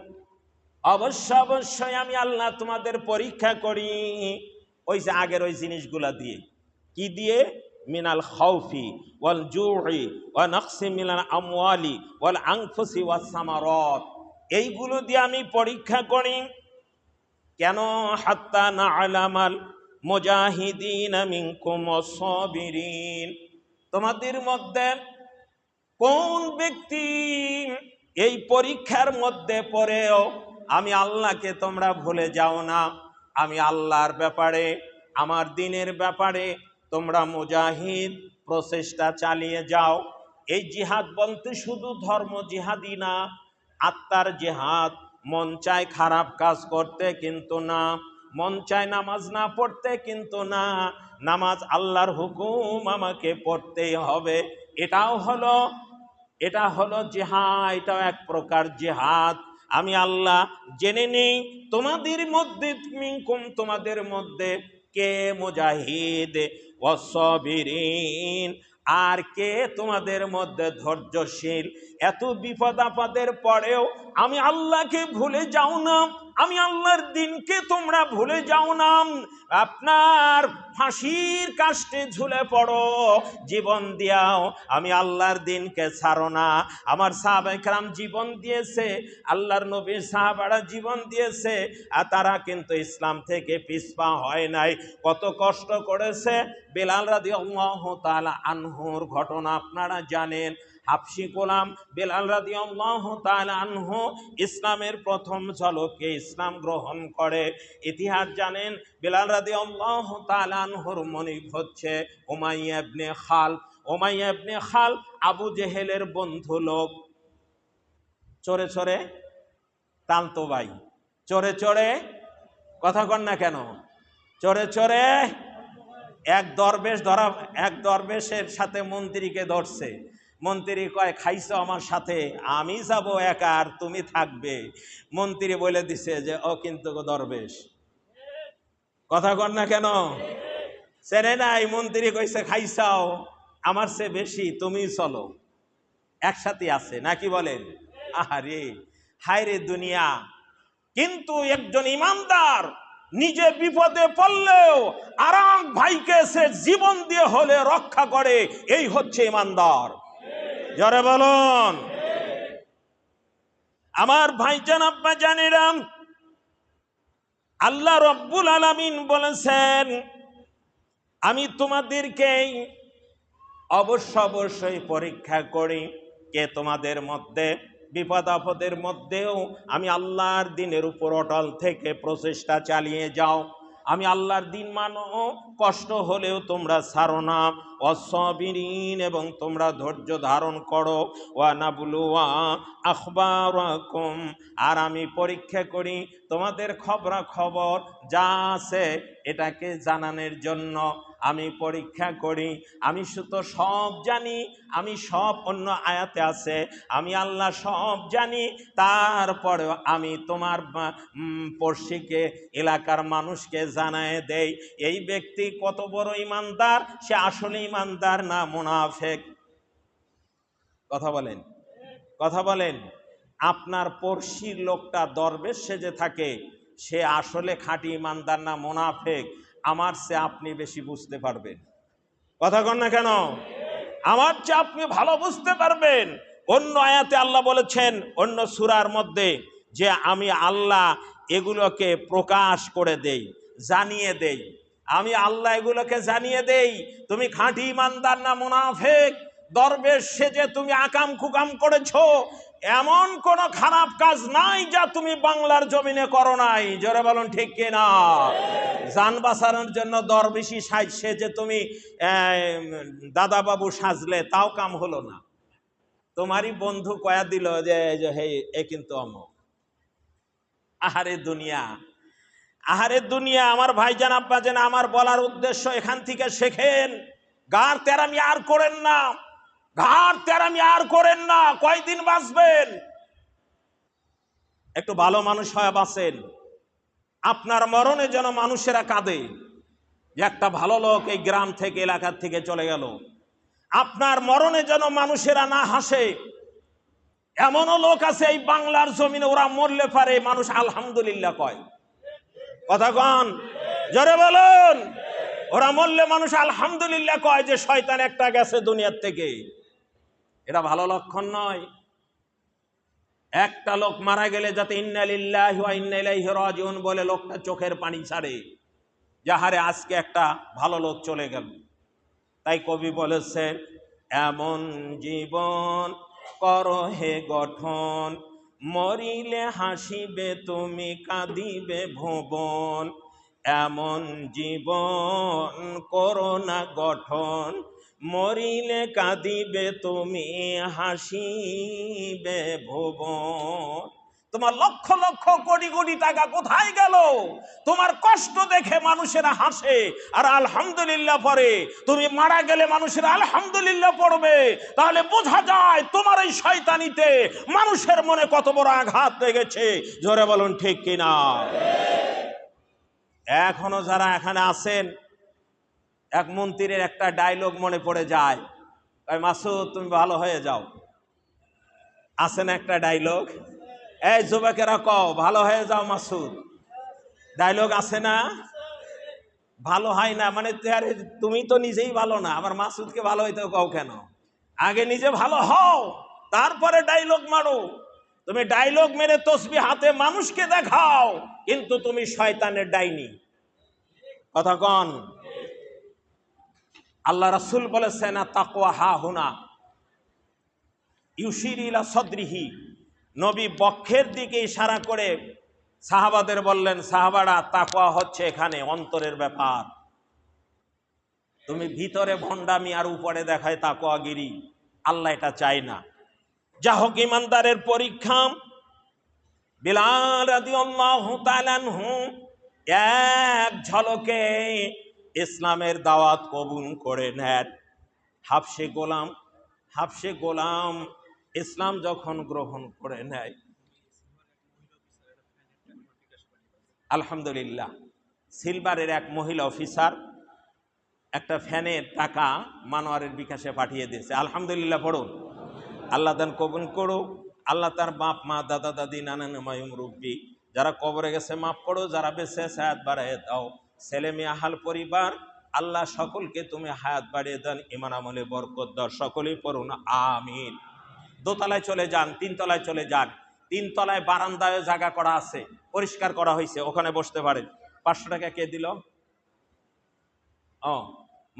অবশ্যই আমি আল্লাহ তোমাদের পরীক্ষা করি ওই যে আগের ওই জিনিসগুলা দিয়ে। কি দিয়ে? মিনাল খাউফি ওয়াল জুই ওয়া নাকসি মিনাল আমওয়ালি ওয়াল আনফুসি ওয়াস সামারাত, এইগুলো দিয়ে আমি পরীক্ষা করি। কেন? হাত্তা না'লামাল মুজাহিদিন মিনকুম ওয়াস-সাবিরিন, তোমাদের মধ্যে কোন ব্যক্তি এই পরীক্ষার মধ্যে পড়েও আমি আল্লাহকে তোমরা ভুলে যাও না, আমি আল্লাহর ব্যাপারে, আমার দ্বীনের ব্যাপারে তোমরা মুজাহিদ প্রচেষ্টা চালিয়ে যাও। এই জিহাদ বলতে শুধু ধর্ম জিহাদই না, আত্মার জিহাদ। মন চায় খারাপ কাজ করতে কিন্তু না, মন চায় নামাজ না পড়তে কিন্তু না, নামাজ আল্লাহর হুকুম আমাকে পড়তেই হবে। এটা হলো জিহাদ, এটাও এক প্রকার জিহাদ। আমি আল্লাহ জেনে নেই তোমাদের মধ্যে, মিনকুম তোমাদের মধ্যে, কে মুজাহিদ ওয়াস-সাবিরিন, আর কে তোমাদের মধ্যে ধৈর্যশীল। এত বিপদ আপদের পরেও আমি আল্লাহকে ভুলে যাও না, আমি আল্লাহর দিনকে তোমরা ভুলে যাও না। আপনার ফাঁসির কাষ্টে ঝুলে পড়ো, জীবন দিয়াও আমি আল্লাহর দিনকে ছাড়ো না। আমার সাহাবায়ে কেরাম জীবন দিয়েছে, আল্লাহর নবীর সাহাবারা জীবন দিয়েছে, আর তারা কিন্তু ইসলাম থেকে পিছপা হয় নাই। কত কষ্ট করেছে। বেলাল রাদিয়াল্লাহু তাআলা আনহুর ঘটনা আপনারা জানেন। হাবশী গোলাম বেলাল রাদিয়াল্লাহু তাআলা আনহু ইসলামের প্রথম ঝলকে ইসলাম গ্রহণ করে। ইতিহাস জানেন, বেলাল রাদিয়াল্লাহু তাআলা আনহুর মনিব হচ্ছে উমাইয়া ইবনে খাল। উমাইয়া ইবনে খাল আবু জেহেলের বন্ধু লোক। চোরে চোরে টানতো ভাই, চোরে চোরে, কথা কন না কেন? চোরে চোরে এক দরবেশের সাথে মন্ত্রীকে ধরছে। মন্ত্রী কয়, খাইছো আমার সাথে, আমি যাব একা আর তুমি থাকবে। মন্ত্রী বলে দিছে যে ও কিন্তু দরবেশ। কথা কন না কেন? চেনে নাই। মন্ত্রী কইছে, খাইছাও আমার চেয়ে বেশি, তুমি চলো, একসাথে আছে নাকি বলেন? আহারে হায় রে দুনিয়া। কিন্তু একজন ইমানদার নিজে বিপদে পড়লেও আর এক ভাইকে সে জীবন দিয়ে হলে রক্ষা করে, এই হচ্ছে ইমানদার। জোরে বলুন। আমার ভাইজান আব্বা জানেরাম, আল্লাহ রব্বুল আলামিন বলেছেন আমি তোমাদেরকে অবশ্যই পরীক্ষা করি, কে তোমাদের মধ্যে বিপদ আপদের মধ্যেও আমি আল্লাহর দ্বীনের উপর অটল থেকে প্রচেষ্টা চালিয়ে যাও। আমি আল্লাহর দ্বীন মানো, কষ্ট হলেও তোমরা ছাড়ো না। ওয়াস-সাবিরিন, এবং তোমরা ধৈর্য ধারণ করো। ওয়া নাবলুয়া আখবারাকুম, আর আমি পরীক্ষা করি তোমাদের খবরাখবর যা আছে এটাকে জানানোর জন্য আমি পরীক্ষা করি। আমি শুধু সব জানি, আমি সব, অন্য আয়াতে আছে আমি আল্লাহ সব জানি, তারপরেও আমি তোমার পড়শিকে, এলাকার মানুষকে জানায় দেই এই ব্যক্তি কত বড় ইমানদার, সে আসলে ইমানদার না মুনাফিক। কথা বলেন। আপনার পড়শির লোকটা দরবেশ সেজে থাকে, সে আসলে খাঁটি ইমানদার না মুনাফিক, আমার চেয়ে আপনি বেশি বুঝতে পারবেন। কথা কন না কেন? আমার চেয়ে আপনি ভালো বুঝতে পারবেন। অন্য আয়াতে আল্লাহ বলেছেন, অন্য সূরার মধ্যে, যে আমি আল্লাহ এগুলোকে প্রকাশ করে দেই, জানিয়ে দেই। আমি আল্লাহ এগুলোকে জানিয়ে দেই তুমি খাঁটি ইমানদার না মুনাফিক। দরবেশ সেজে তুমি আকাম কুকাম করেছো, এমন কোন খারাপ কাজ নাই যা তুমি বাংলার জমিনে করো নাই। জোরে বলুন ঠিক কিনা? জান বাঁচানোর জন্য দরবেশি সেজে তুমি দাদা বাবু সাজলে, তাও কাম হলো না। তোমারই বন্ধু কয়া দিল যে এ কিন্তু অমুক। আহারে দুনিয়া, আহারে দুনিয়া। আমার ভাইজান আব্বাজান, আমার বলার উদ্দেশ্য এখান থেকে শেখেন, গার তেরামি আর করেন না, ঘাড় তেরামি আর করেন না। কয়দিন বাঁচবেন? একটু ভালো মানুষ হয়ে বাঁচেন। আপনার মরণে যেন মানুষেরা কাঁদে যে একটা ভালো লোক এই গ্রাম থেকে, এলাকার থেকে চলে গেল। আপনার মরণে যেন মানুষেরা না হাসে, এমনও লোক আছে এই বাংলার জমিনে, ওরা মরলে পারে মানুষ আলহামদুলিল্লাহ কয়। কথা কন, জোরে বলুন। ওরা মরলে মানুষ আলহামদুলিল্লাহ কয় যে শয়তান একটা গেছে দুনিয়ার থেকে। এটা ভালো লক্ষণ নয়। একটা লোক মারা গেলে যাতে ইন্না লিল্লাহি ওয়া ইন্না ইলাইহি রাজিউন বলে লোকটা চোখের পানি ছাড়ে, যাহারে আজকে একটা ভালো লোক চলে গেল। তাই কবি বলেছেন, এমন জীবন করো হে গঠন, মরিলে হাসিবে তুমি কাঁদিবে ভুবন। এমন জীবন করো না গঠন, মরিলে কাঁদিবে তুমি হাসিবে ভুবন। তোমার লক্ষ লক্ষ কোটি কোটি টাকা কোথায় গেল? তোমার কষ্ট দেখে মানুষেরা হাসে আর আলহামদুলিল্লাহ পড়ে। তুমি মারা গেলে মানুষেরা আলহামদুলিল্লাহ পড়বে। তাহলে বোঝা যায় তোমার এই শয়তানিতে মানুষের মনে কত বড় আঘাত লেগেছে। জোরে বলুন ঠিক কিনা? এখনো যারা এখানে আছেন, এক মন্ত্রীর একটা ডায়লগ মনে পড়ে যায়, মাসুদ তুমি ভালো হয়ে যাও। আছে না একটা ডায়লগ? এই যুবকেরা কও ভালো হয়ে যাও মাসুদ। ডায়লগ আছে না? ভালো হয় না মানে তুমি তো নিজেই ভালো না, আবার মাসুদকে ভালো হইতে কও কেন? আগে নিজে ভালো হও, তারপরে ডায়লগ মারো। তুমি ডায়লগ মেরে তসবিহ হাতে মানুষকে দেখাও, কিন্তু তুমি শয়তানের ডাইনি। কথা কন। আল্লাহ রাসূল বলেছেন, তাকওয়া হা হুনা ইউশির ইলা সদরিহি। নবী বক্ষের দিকে ইশারা করে সাহাবাদের বললেন, সাহাবারা তাকওয়া হচ্ছে এখানে অন্তরের ব্যাপার। তুমি ভিতরে ভণ্ডামি আর উপরে দেখায় তাকওয়াগিরি, আল্লাহ এটা চায় না। যা হোক, ইমানদারের পরীক্ষা। বিলাল রাদিয়াল্লাহু তাআলা আনহু এক ঝলকে ইসলামের দাওয়াত কবুল করে নেন। হাবশে গোলাম ইসলাম যখন গ্রহণ করে নেয়, আলহামদুলিল্লাহ, সিলভারের এক মহিলা অফিসার একটা ফ্যানের টাকা মানোয়ারের বিকাশে পাঠিয়ে দিয়েছে। আলহামদুলিল্লাহ পড়ুন, আল্লাহ দান কবুল করো। আল্লাহ তার বাপ মা দাদা দাদি নানা নামাই মুরব্বী যারা কবরে গেছে মাফ করো, যারা বেঁচে আছে হায়াত বাড়িয়ে দাও। ছেলে মেয়ে আহাল পরিবার আল্লাহ সকলকে তুমি হায়াত বাড়িয়ে দেন, ইমান আমলে বরকত দাও। সকলেই পড়ুন আমিন। দোতলায় চলে যান, তিনতলায় চলে যান। তিনতলায় বারান্দায় জায়গা করা আছে, পরিষ্কার করা হয়েছে, ওখানে বসতে পারেন। 500 টাকা কে দিল?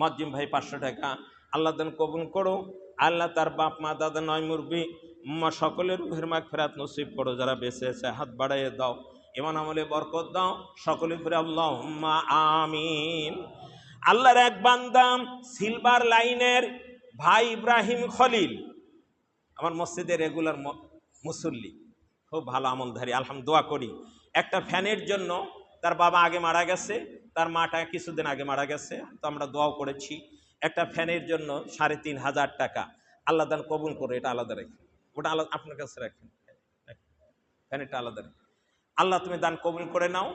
মজ্জিম ভাই 500 টাকা। আল্লাহ দান কবুল করো। আল্লাহ তার বাপ মা দাদা নয় মুরব্বী সকলের রুহের মাগফিরাত নসিব করো। যারা বেঁচে আছে হাত বাড়াইয়ে দাও, ইমান আমলে বরকত দাও। সকলে ফিরে আল্লাহুম্মা আমিন। আল্লাহর এক বান্দা সিলভার লাইনের ভাই ইব্রাহিম খলিল, আমার মসজিদে রেগুলার মুসল্লি, খুব ভালো আমলধারী, আলহামদুলিল্লাহ করি। একটা ফ্যানের জন্য তার বাবা আগে মারা গেছে, তার মাটা কিছুদিন আগে মারা গেছে, তো আমরা দোয়াও করেছি। একটা ফ্যানের জন্য 3,500 টাকা। আল্লাহ দান কবুল করে, এটা আলাদা রাখেন, ওটা আলাদা আপনার কাছে রাখেন, ফ্যানেরটা আলাদা রাখেন। আল্লাহ তুমি দান কবুল করে নাও।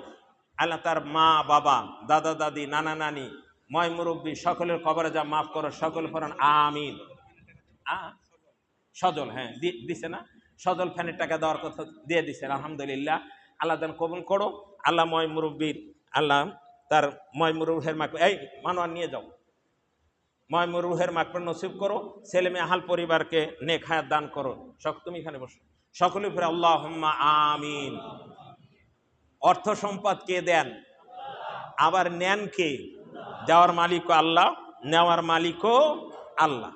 আল্লাহ তার মা বাবা দাদা দাদি নানা নানি ময় মুরব্বী সকলের কবরে যা মাফ করো। সকল পড়ান আমিন। সজল, হ্যাঁ দিছে না, সজল ফ্যানের টাকা দেওয়ার কথা দিয়ে দিচ্ছেন, আলহামদুলিল্লাহ। আল্লাহ দান কবুল করো। আল্লাহ ময় মুরব্বীর, আল্লাহ তার ময় মুরুহের মাক, এই মানোয়ার নিয়ে যাও, ময় মুরুহের মাকফিরাত নসিব করো। ছেলে মেয়ে আহাল পরিবারকে নেক হায়াত দান করো। তুমি এখানে বসো, সকলে ফিরে আল্লাহুম্মা আমিন। অর্থ সম্পদ কে দেন? আবার নেন কে? দেওয়ার মালিকও আল্লাহ, নেওয়ার মালিকও আল্লাহ।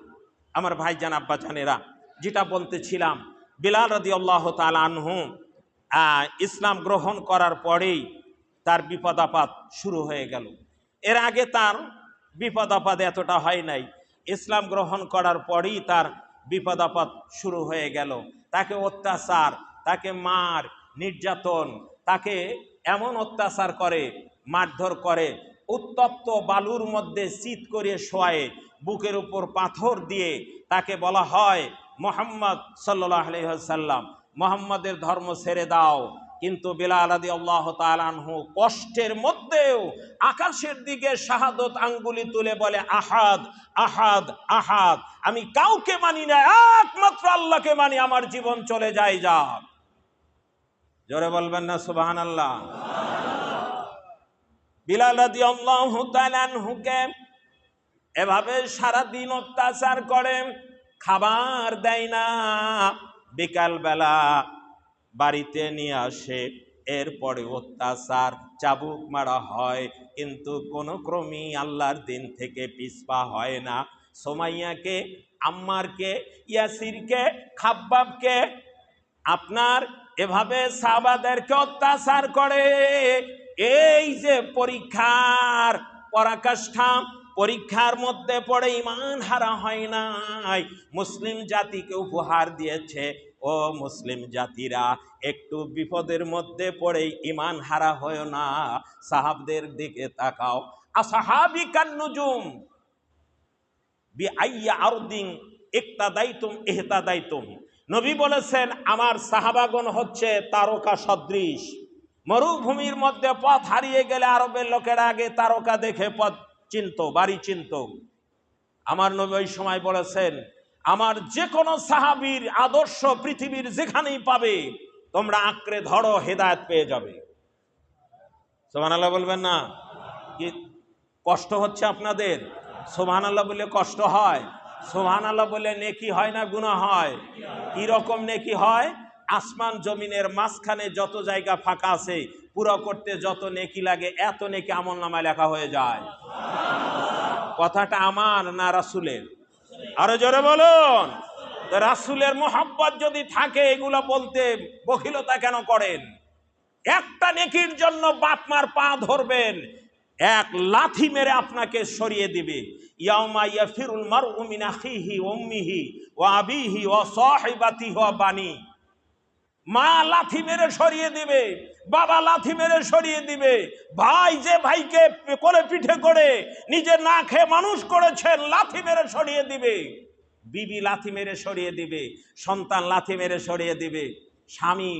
আমার ভাইজান আব্বা জানেরা, যেটা বলতেছিলাম, বিলাল রাদিয়াল্লাহু তাআলা আনহু ইসলাম গ্রহণ করার পরেই তার বিপদ আপদ শুরু হয়ে গেল। এর আগে তার বিপদ আপদ এতটা হয় নাই, ইসলাম গ্রহণ করার পরেই তার বিপদ আপদ শুরু হয়ে গেল। তাকে অত্যাচার, তাকে মার নির্যাতন, তাকে এমন অত্যাচার করে, মারধর করে, উত্তপ্ত বালুর মধ্যে চিৎ করে শোয়ায়ে, বুকের উপর পাথর দিয়ে তাকে বলা হয়, মুহাম্মদ সাল্লাল্লাহু আলাইহি ওয়াসাল্লাম, মুহাম্মাদের ধর্ম ছেড়ে দাও, কিন্তু বিলাল রাদিয়াল্লাহু তাআলা আনহু কষ্টের মধ্যেও আকাশের দিকে শাহাদত আঙ্গুলি তুলে বলে, আহাদ আহাদ আহাদ, আমি কাউকে মানি না, একমাত্র আল্লাহকে মানি, আমার জীবন চলে যায় যাক। জোরে বলবেন না সুবহানাল্লাহ। বিলাল রাদিয়াল্লাহু তাআলা আনহুকে এভাবে সারাদিন অত্যাচার করে, খাবার দেয় না, বিকালবেলা বাড়িতে নিয়ে আসে, এরপরে অত্যাচার চাবুক মারা হয়, কিন্তু কোনো ক্রমেই আল্লাহর দিন থেকে পিছপা হয় না। সুমাইয়াকে, আম্মারকে, ইয়াসিরকে, খাব্বাবকে আপনার এভাবে সাহাবাদেরকে অত্যাচার করে। এই যে পরীক্ষার পরাকাষ্ঠা, পরীক্ষার মধ্যে পড়ে ইমান হারা হয় নাই, মুসলিম জাতিকে উপহার দিয়েছে। ও মুসলিম জাতিরা, একটু বিপদের মধ্যে পড়ে ইমান হারা হয় না, সাহাবদের দিকে তাকাও। আসহাবি কান্নুজুম বিআইয়ি আরদিন ইক্তাদাইতুম ইহতাদাইতুম। নবী বলেছেন, আমার সাহাবাগণ হচ্ছে তারকা সদৃশ। মরুভূমির মধ্যে পথ হারিয়ে গেলে আরবের লোকেরা আগে তারকা দেখে পথ চিনত, বাড়ি চিনত। আমার নবী ওই সময় বলেছেন, আমার যে কোনো সাহাবীর আদর্শ পৃথিবীর যেখানেই পাবে, তোমরা আঁকড়ে ধরো, হেদায়েত পেয়ে যাবে। সুবহানাল্লাহ বলবেন না? কি কষ্ট হচ্ছে আপনাদের? সুবহানাল্লাহ বলে কষ্ট হয়? সুবহানাল্লাহ বলে নেকি হয় না গুনাহ হয়? কি রকম নেকি হয়? আসমান জমিনের মাঝখানে যত জায়গা ফাঁকা আছে, পুরো করতে যত নেকি লাগে, এত নেকি আমলনামায় লেখা হয়ে যায়। কথাটা আমার না রাসূলের? আরো জোরে বলুন। রাসূলের মোহাব্বত যদি থাকে, এগুলো বলতে বখিলতা কেন করেন? একটা নেকির জন্য বাপ মার পা ধরবেন, এক লাথি মেরে আপনাকে সরিয়ে দিবে। ইয়াউমা ইয়াফিরুল মারউ মিন আখিহি ওয়া উম্মিহি ওয়া আবিহি ওয়া সাহিবাতিহি ওয়া বানি। মা লাথি মেরে সরিয়ে দিবে, বাবা লাথি মেরে সরিয়ে দিবে, ভাই যে ভাইকে কোলে পিঠে করে নিজে না খেয়ে মানুষ করেছেন, লাথি মেরে সরিয়ে দিবে, বিবি লাথি মেরে সরিয়ে দিবে, সন্তান লাথি মেরে সরিয়ে দিবে, স্বামী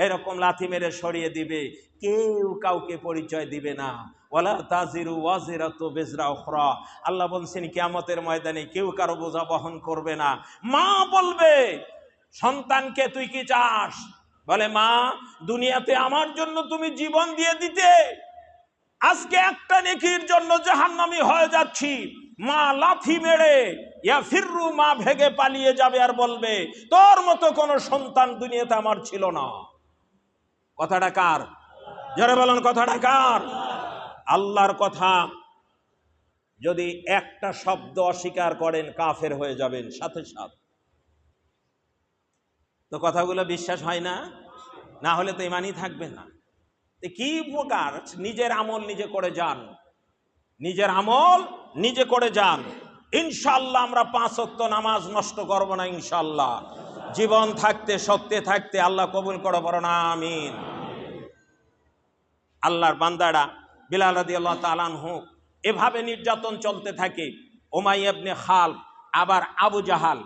এরকম লাথি মেরে সরিয়ে দিবে, কেউ কাউকে পরিচয় দিবে না। ওয়ালা তাজিরু ওয়াজিরাতু বিজরা উখরা। আল্লাহ বলছেন, কিয়ামতের ময়দানে কেউ কারো বোঝা বহন করবে না। মা বলবে সন্তানকে, তুই কি চাস? বলে, মা, দুনিয়াতে আমার জন্য তুমি জীবন দিয়ে দিতে, আজকে একটা নেকির জন্য জাহান্নামী হয়ে যাচ্ছি। মা লাথি মেরে ইয়াফিরু, মা ভেগে পালিয়ে যাবে আর বলবে, তোর মতো কোন সন্তান দুনিয়াতে আমার ছিল না। কথাটা কার? যারা বলেন কথাটা কার? আল্লাহর কথা যদি একটা শব্দ অস্বীকার করেন, কাফের হয়ে যাবেন সাথে সাথে। তো কথাগুলো বিশ্বাস হয় না, না হলে তো ইমানই থাকবে না। কি উপকার? নিজের আমল নিজে করে যান, নিজের আমল নিজে করে যান। ইনশাআল্লাহ আমরা 5 ওয়াক্ত নামাজ নষ্ট করব না ইনশাআল্লাহ। জীবন থাকতে, সত্যে থাকতে আল্লাহ কবুল করে, বলেন আমিন। আল্লাহর বান্দারা, বিলাল রাদিয়াল্লাহু তাআলা আনহু এভাবে নির্যাতন চলতে থাকে। উমাইয়া ইবনে খালদ, আবার আবু জাহাল,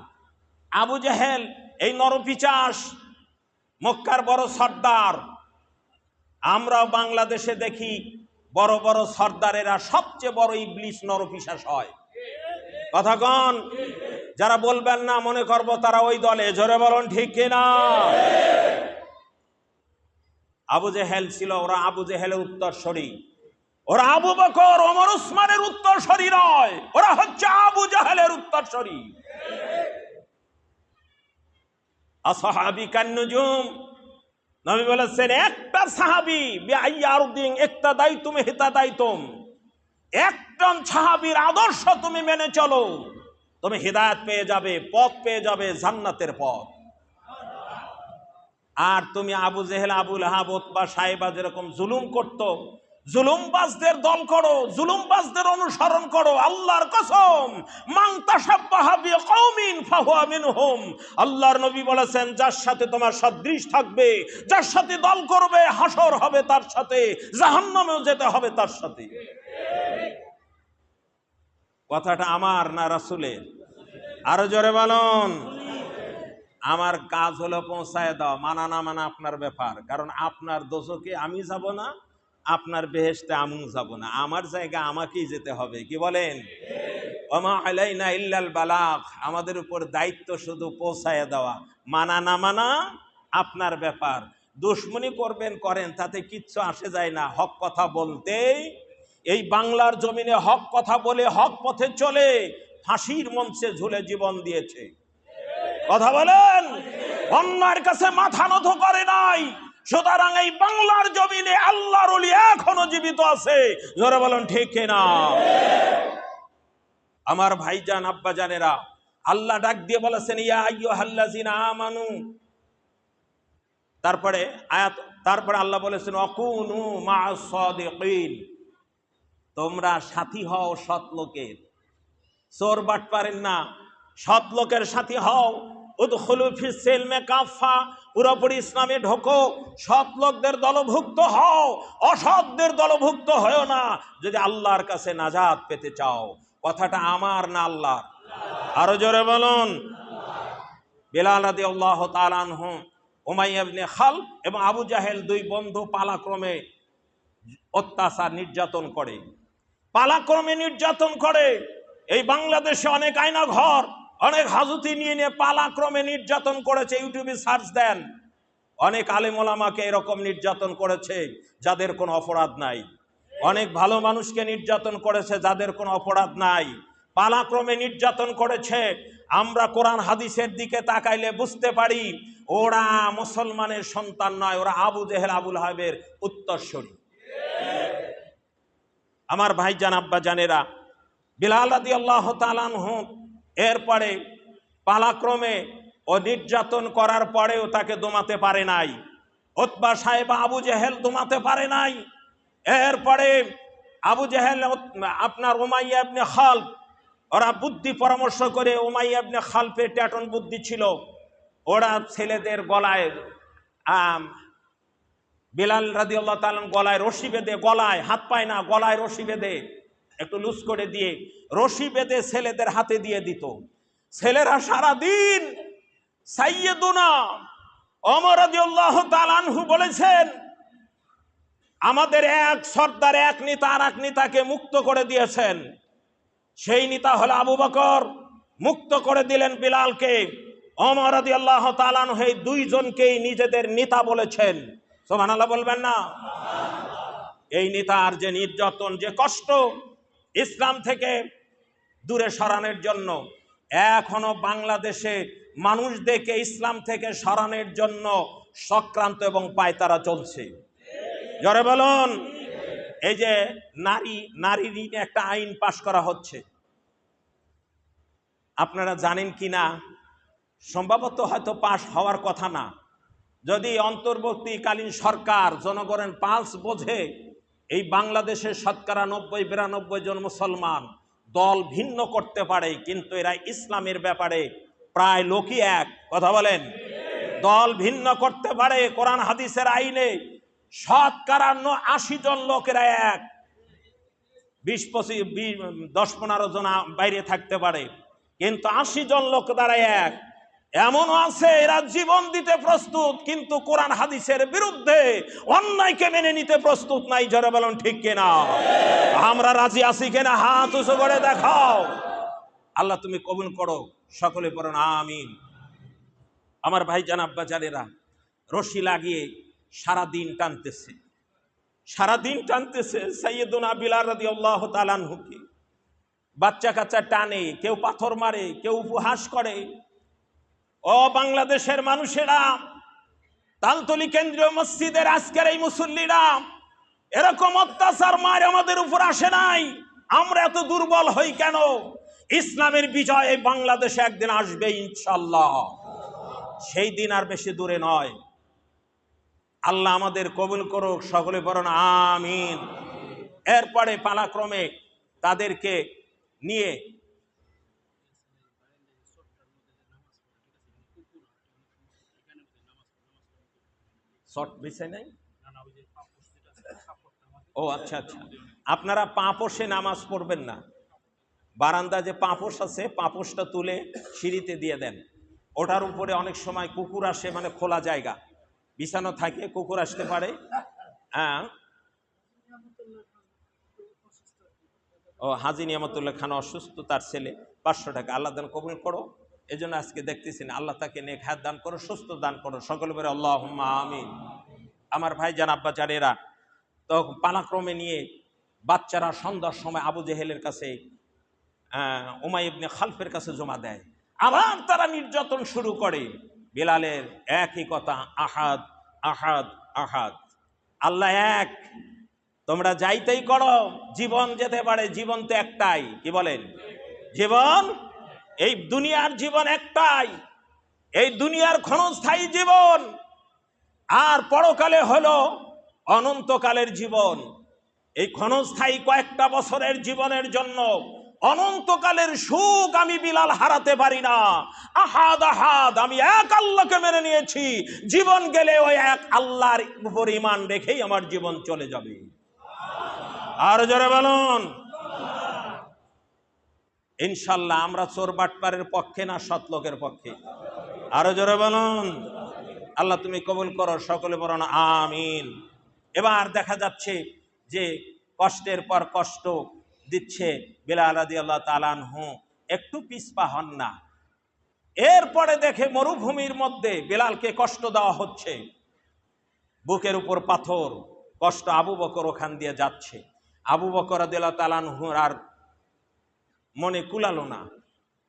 আবু জাহেল, এই নরপিচাস, মক্কার বড় সর্দার। আমরাও বাংলাদেশে দেখি বড় বড় সর্দারেরা সবচেয়ে বড় ইবলিস, নরপিশাচ হয়। কথা কন? যারা বলবেন না, মনে করব তারা ওই দলে। জোরে বলুন ঠিক কিনা? আবু জেহেল ছিল, ওরা আবু জেহেলের উত্তরসূরি। ওরা আবু বকর, ওমর, উসমানের উত্তরসূরি নয়, ওরা হচ্ছে আবু জাহেলের উত্তরসূরি। আসহাবি কান্নুজুম। নবী বলেছেন, একটা সাহাবী বিআইয়ি আরদিন ইক্তাদাইতুম ইহতাদাইতুম, একজন সাহাবীর আদর্শ তুমি মেনে চলো, তুমি হিদায়াত পেয়ে যাবে, পথ পেয়ে যাবে, জান্নাতের পথ। আর তুমি আবু জেহেল, আবু লাহাব, উতবা, সাইবা যেরকম জুলুম করত, জুলুমবাজদের দল করো, জুলুমবাজদের অনুসরণ করো। আল্লাহর কসম, মান তাশাব্বাহা বিকওমিন ফাহুয়া মিনহুম। আল্লাহর নবী বলেছেন, যার সাথে তোমার সদৃশ থাকবে, যার সাথে দল করবে, হাসর হবে তার সাথে, জাহান্নামেও যেতে হবে তার সাথে। কথাটা আমার না রাসূলের? আরো জোরে বলুন। আমার কাজ হলো পৌঁছায় দাও, মানা না মানা আপনার ব্যাপার। কারণ আপনার দোজকে আমি যাব না, আপনার বেহেশতে আমিও যাব না, আমার জায়গা আমাকেই যেতে হবে। কি বলেন? ওমা আলাইনা ইল্লাল বালাগ, আমাদের উপর দায়িত্ব শুধু পৌঁছায় দেওয়া, মানা না মানা আপনার ব্যাপার। দুশ্মনী করবেন করেন, তাতে কিচ্ছু আসে যায় না। হক কথা বলতেই এই বাংলার জমিনে হক কথা বলে হক পথে চলে ফাঁসির মঞ্চে ঝুলে জীবন দিয়েছে। কথা বলেন, অন্যায়ের কাছে মাথা নত করে নাই। সুতরাং এই বাংলার জমিনে আল্লাহর ওলি এখনো জীবিত আছে। জোরে বলেন ঠিক কিনা? আমার ভাইজান আব্বাজানেরা, আল্লাহ ডাক দিয়ে বলেছেন ইয়া আইয়ুহাল্লাযিনা আমানু, তারপরে আয়াত, তারপরে আল্লাহ বলেছেন অকুনু মা'আস সাদিকিন, তোমরা সাথী হও সৎ লোকের। চোর বাটপারেন না, সৎ লোকের সাথী হও। উদখুলু ফিস সিলমি কাফা, পুরোপুরি ইসলামে ঢোকো, সৎ লোকদের দলভুক্ত হও, অসৎদের দলভুক্ত হও না, যদি আল্লাহর কাছে নাজাত পেতে চাও। কথাটা আমার না আল্লাহর? আরো জোরে বলুন। বেলাল রাদিয়াল্লাহু তাআলা আনহু, উমাইয়া ইবনে খালদ এবং আবু জাহেল দুই বন্ধু পালাক্রমে অত্যাচার নির্যাতন করে, পালাক্রমে নির্যাতন করে। এই বাংলাদেশে অনেক আয়না ঘর, অনেক হাজতি নিয়ে নিয়ে পালাক্রমে নির্যাতন করেছে। ইউটিউবে সার্চ দেন, অনেক আলেম ওলামাকে এরকম নির্যাতন করেছে যাদের কোনো অপরাধ নাই। অনেক ভালো মানুষকে নির্যাতন করেছে যাদের কোনো অপরাধ নাই। পালাক্রমে নির্যাতন করেছে। আমরা কোরআন হাদিসের দিকে তাকাইলে বুঝতে পারি ওরা মুসলমানের সন্তান নয়, ওরা আবু জেহেল আবুল হাবের উত্তরসূরি। আমার ভাইজান আব্বাজানেরা, বিলাল রাদিয়াল্লাহু তাআলা আনহু এরপরে পালাক্রমে ও নির্যাতন করার পরেও তাকে দমাতে পারে নাই। উতবা সাহেব আবু জেহেল দমাতে পারে নাই। এরপরে আবু জেহেল আপনার উমাইয়া ইবনে খালদ, ওরা বুদ্ধি পরামর্শ করে, উমাইয়া ইবনে খালফের ট্যাটন বুদ্ধি ছিল, ওরা ছেলেদের গলায় বিলাল রাদিয়াল্লাহু তাআলা গলায় রশি বেঁধে, গলায়, হাত পায় না, গলায় রশি বেঁধে একটু লুজ করে দিয়ে রশি বেঁধে ছেলেদের হাতে দিয়ে দিত। ছেলেরা সারাদিন, সাইয়্যিদুনা ওমর রাদিয়াল্লাহু তাআলা আনহু বলেছেন আমাদের এক সর্দার, এক নেতা আর এক নেতাকে মুক্ত করে দিয়েছেন। সেই নেতা হলো আবু বকর, মুক্ত করে দিলেন বিলালকে। ওমর রাদিয়াল্লাহু তাআলা আনহু এই দুইজনকেই নিজেদের নেতা বলেছেন। সুবহানাল্লাহ বলবেন না? এই নেতার যে নির্যাতন, যে কষ্ট, ইসলাম থেকে দূরে সরানোর জন্য এখনো বাংলাদেশে মানুষদেরকে ইসলাম থেকে সরানোর জন্য চক্রান্ত এবং পায়তারা চলছে। জোরে বলুন। এই যে নারী নিয়ে একটা আইন পাশ করা হচ্ছে, আপনারা জানেন কি না? সম্ভবত হয়তো পাশ হওয়ার কথা না। যদি অন্তর্বর্তীকালীন সরকার জনগণের পালস বোঝে, এই বাংলাদেশের শতকরা 90-92 জন মুসলমান দল ভিন্ন করতে পারে, কিন্তু এরা ইসলামের ব্যাপারে প্রায় লোকই এক। কথা বলেন, দল ভিন্ন করতে পারে। কোরআন হাদিসের আইনে শতকরা 80 জন লোকেরা এক, 10-15 জন বাইরে থাকতে পারে, কিন্তু 80 জন লোক দ্বারা এক। এমনও আছে এরা জীবন দিতে প্রস্তুত, কিন্তু কোরআন হাদিসের বিরুদ্ধে অন্যায়কে মেনে নিতে প্রস্তুত নাই। জোরে বলুন ঠিক কিনা? আমরা রাজি আছি কিনা? হাত উঁচু করে দেখাও। আল্লাহ তুমি কবুল করো, সকলে পড়ুন আমিন। আমার ভাইজান আব্বাজানেরা, রশি লাগিয়ে সারাদিন টানতেছে, সারাদিন টানতেছে সাইয়্যিদুনা বিলাল রাদিয়াল্লাহু তাআলা আনহুকে। বাচ্চা কাচ্চা টানে, কেউ পাথর মারে, কেউ উপহাস করে। ও বাংলাদেশের মানুষেরা, তালতলি কেন্দ্রীয় মসজিদের আজকের এই মুসল্লিরা, এরকম অত্যাচার মার আমাদের উপর আসে নাই। আমরা এত দুর্বল হই কেন? ইসলামের বিজয় এই বাংলাদেশে একদিন আসবে ইনশাআল্লাহ। সেই দিন আর বেশি দূরে নয়। আল্লাহ আমাদের কবুল করুক, সকলে বলুন আমিন। এরপরে পালাক্রমে তাদেরকে নিয়ে নাই। ও আচ্ছা আচ্ছা, আপনারা পাপোশে নামাজ পড়বেন না। বারান্দা যে পাপোশ আছে, পাপোশটা তুলে সিঁড়িতে দিয়ে দেন। ওটার উপরে অনেক সময় কুকুর আসে, মানে খোলা জায়গা বিছানো থাকে, কুকুর আসতে পারে। হ্যাঁ, ও হাজী নিয়ামতুল্লাহ খান অসুস্থ, তার ছেলে 500 টাকা, আল্লাহ দান কবুল করো। এই জন্য আজকে দেখতেছি না, আল্লাহ তাকে নেক হায়াত দান করো, সুস্থ দান করো, সকলে বলে আল্লাহুম্মা আমিন। আমার ভাই জান আব্বা জানেরা, তো পালাক্রমে নিয়ে বাচ্চারা সন্ধ্যার সময় আবু জেহেলের কাছে, উমাই ইবনে খালফের কাছে জমা দেয়। আবার তারা নির্যাতন শুরু করে। বিলালের একই কথা, আহাদ আহাদ আহাদ, আল্লাহ এক, তোমরা যাইতেই করো, জীবন যেতে পারে, জীবন তো একটাই। কি বলেন? জীবন, এই দুনিয়ার জীবন একটাই, এই দুনিয়ার ক্ষণস্থায়ী জীবন, আর পরকালে হলো অনন্তকালের জীবন। এই ক্ষণস্থায়ী কয়েকটা বছরের জীবনের জন্য অনন্তকালের সুখ আমি বিলাল হারাতে পারি না। আহাদ আহাদ, আমি এক আল্লাহকে মেনে নিয়েছি, জীবন গেলে ওই এক আল্লাহর উপর ঈমান রেখেই আমার জীবন চলে যাবে। আর জোরে বলুন ইনশাল্লাহ। আমরা চোর বাটপারের পক্ষে না সৎ লোকের পক্ষে? আরো জোরে বলুন। আল্লাহ তুমি কবুল করো, সকলে বলুন আমিন। এবার দেখা যাচ্ছে যে কষ্টের পর কষ্ট দিচ্ছে বিলাল রাদিয়াল্লাহু তাআলা আনহু, একটু পিছপা হন না। এরপরে দেখে মরুভূমির মধ্যে বিলালকে কষ্ট দেওয়া হচ্ছে, বুকের উপর পাথর, কষ্ট। আবু বকর ওখান দিয়ে যাচ্ছে। আবু বকর রাদিয়াল্লাহু তাআলা আনহুর আর মনে কুলালো না।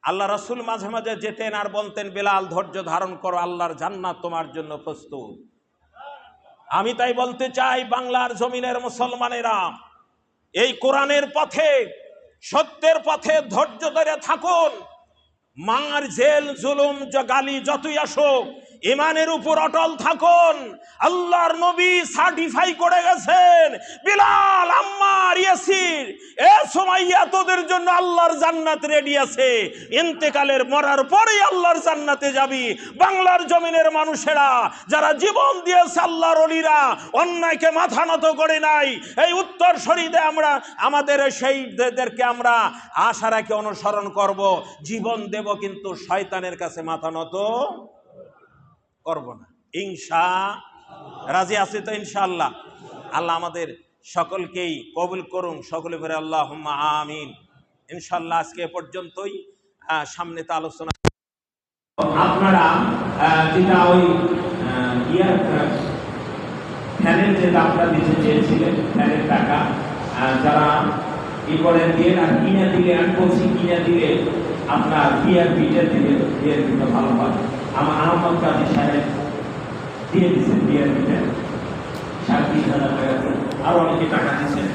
আল্লাহ রাসূল মাঝে মাঝে যেতেন আর বলতেন, বিলাল ধৈর্য ধারণ করো, আল্লাহর জান্নাত তোমার জন্য প্রস্তুত। আমি তাই বলতে চাই, বাংলার জমিনের মুসলমানেরা, এই কোরআনের পথে, সত্যের পথে ধৈর্য ধরে থাকুন। মার, জেল, জুলুম, গালি যতই আসুক, ইমানের উপর অটল থাকুন। আল্লাহর নবী সার্টিফাই করে গেছেন, বিলাল, আম্মার, ইয়াসির, এ সুমাইয়া, তোদের জন্য আল্লাহর জান্নাত রেডি আছে। ইন্তেকালের মরার পরেই আল্লাহর জান্নাতে যাবি। বাংলার জমিনের মানুষেরা যারা জীবন দিয়েছে, আল্লাহর ওলিরা, অন্যায়কে মাথা নত করে নাই। এই উত্তর শরীরে আমরা আমাদের সেইদেরকে আমরা আশা রাখি অনুসরণ করব, জীবন দেব, কিন্তু শয়তানের কাছে মাথা নত করব না। ইনশাআল্লাহ। রাজি আছি তো? ইনশাআল্লাহ। আল্লাহ আমাদের সকলকেই কবুল করুন, সকলে বলে আল্লাহুম্মা আমিন। ইনশাআল্লাহ আজকে এ পর্যন্তই। সামনে তো আলোচনা আপনারা যেটা ওই ফ্যানের যে দামটা দিতে চেয়েছিলেন, ফ্যানের টাকা যারা ই করে দিয়ে আর কিনে দিলে, আমি বলছি কিনে দিলে আপনার বিআরপিটা দিলে, বিআরপিটা ভালো হয়। আমার আহমদ কাজী সাহেব দিয়ে দিচ্ছেন বিআরপিটা 30,000 টাকা, আরো অনেকে টাকা দিচ্ছেন।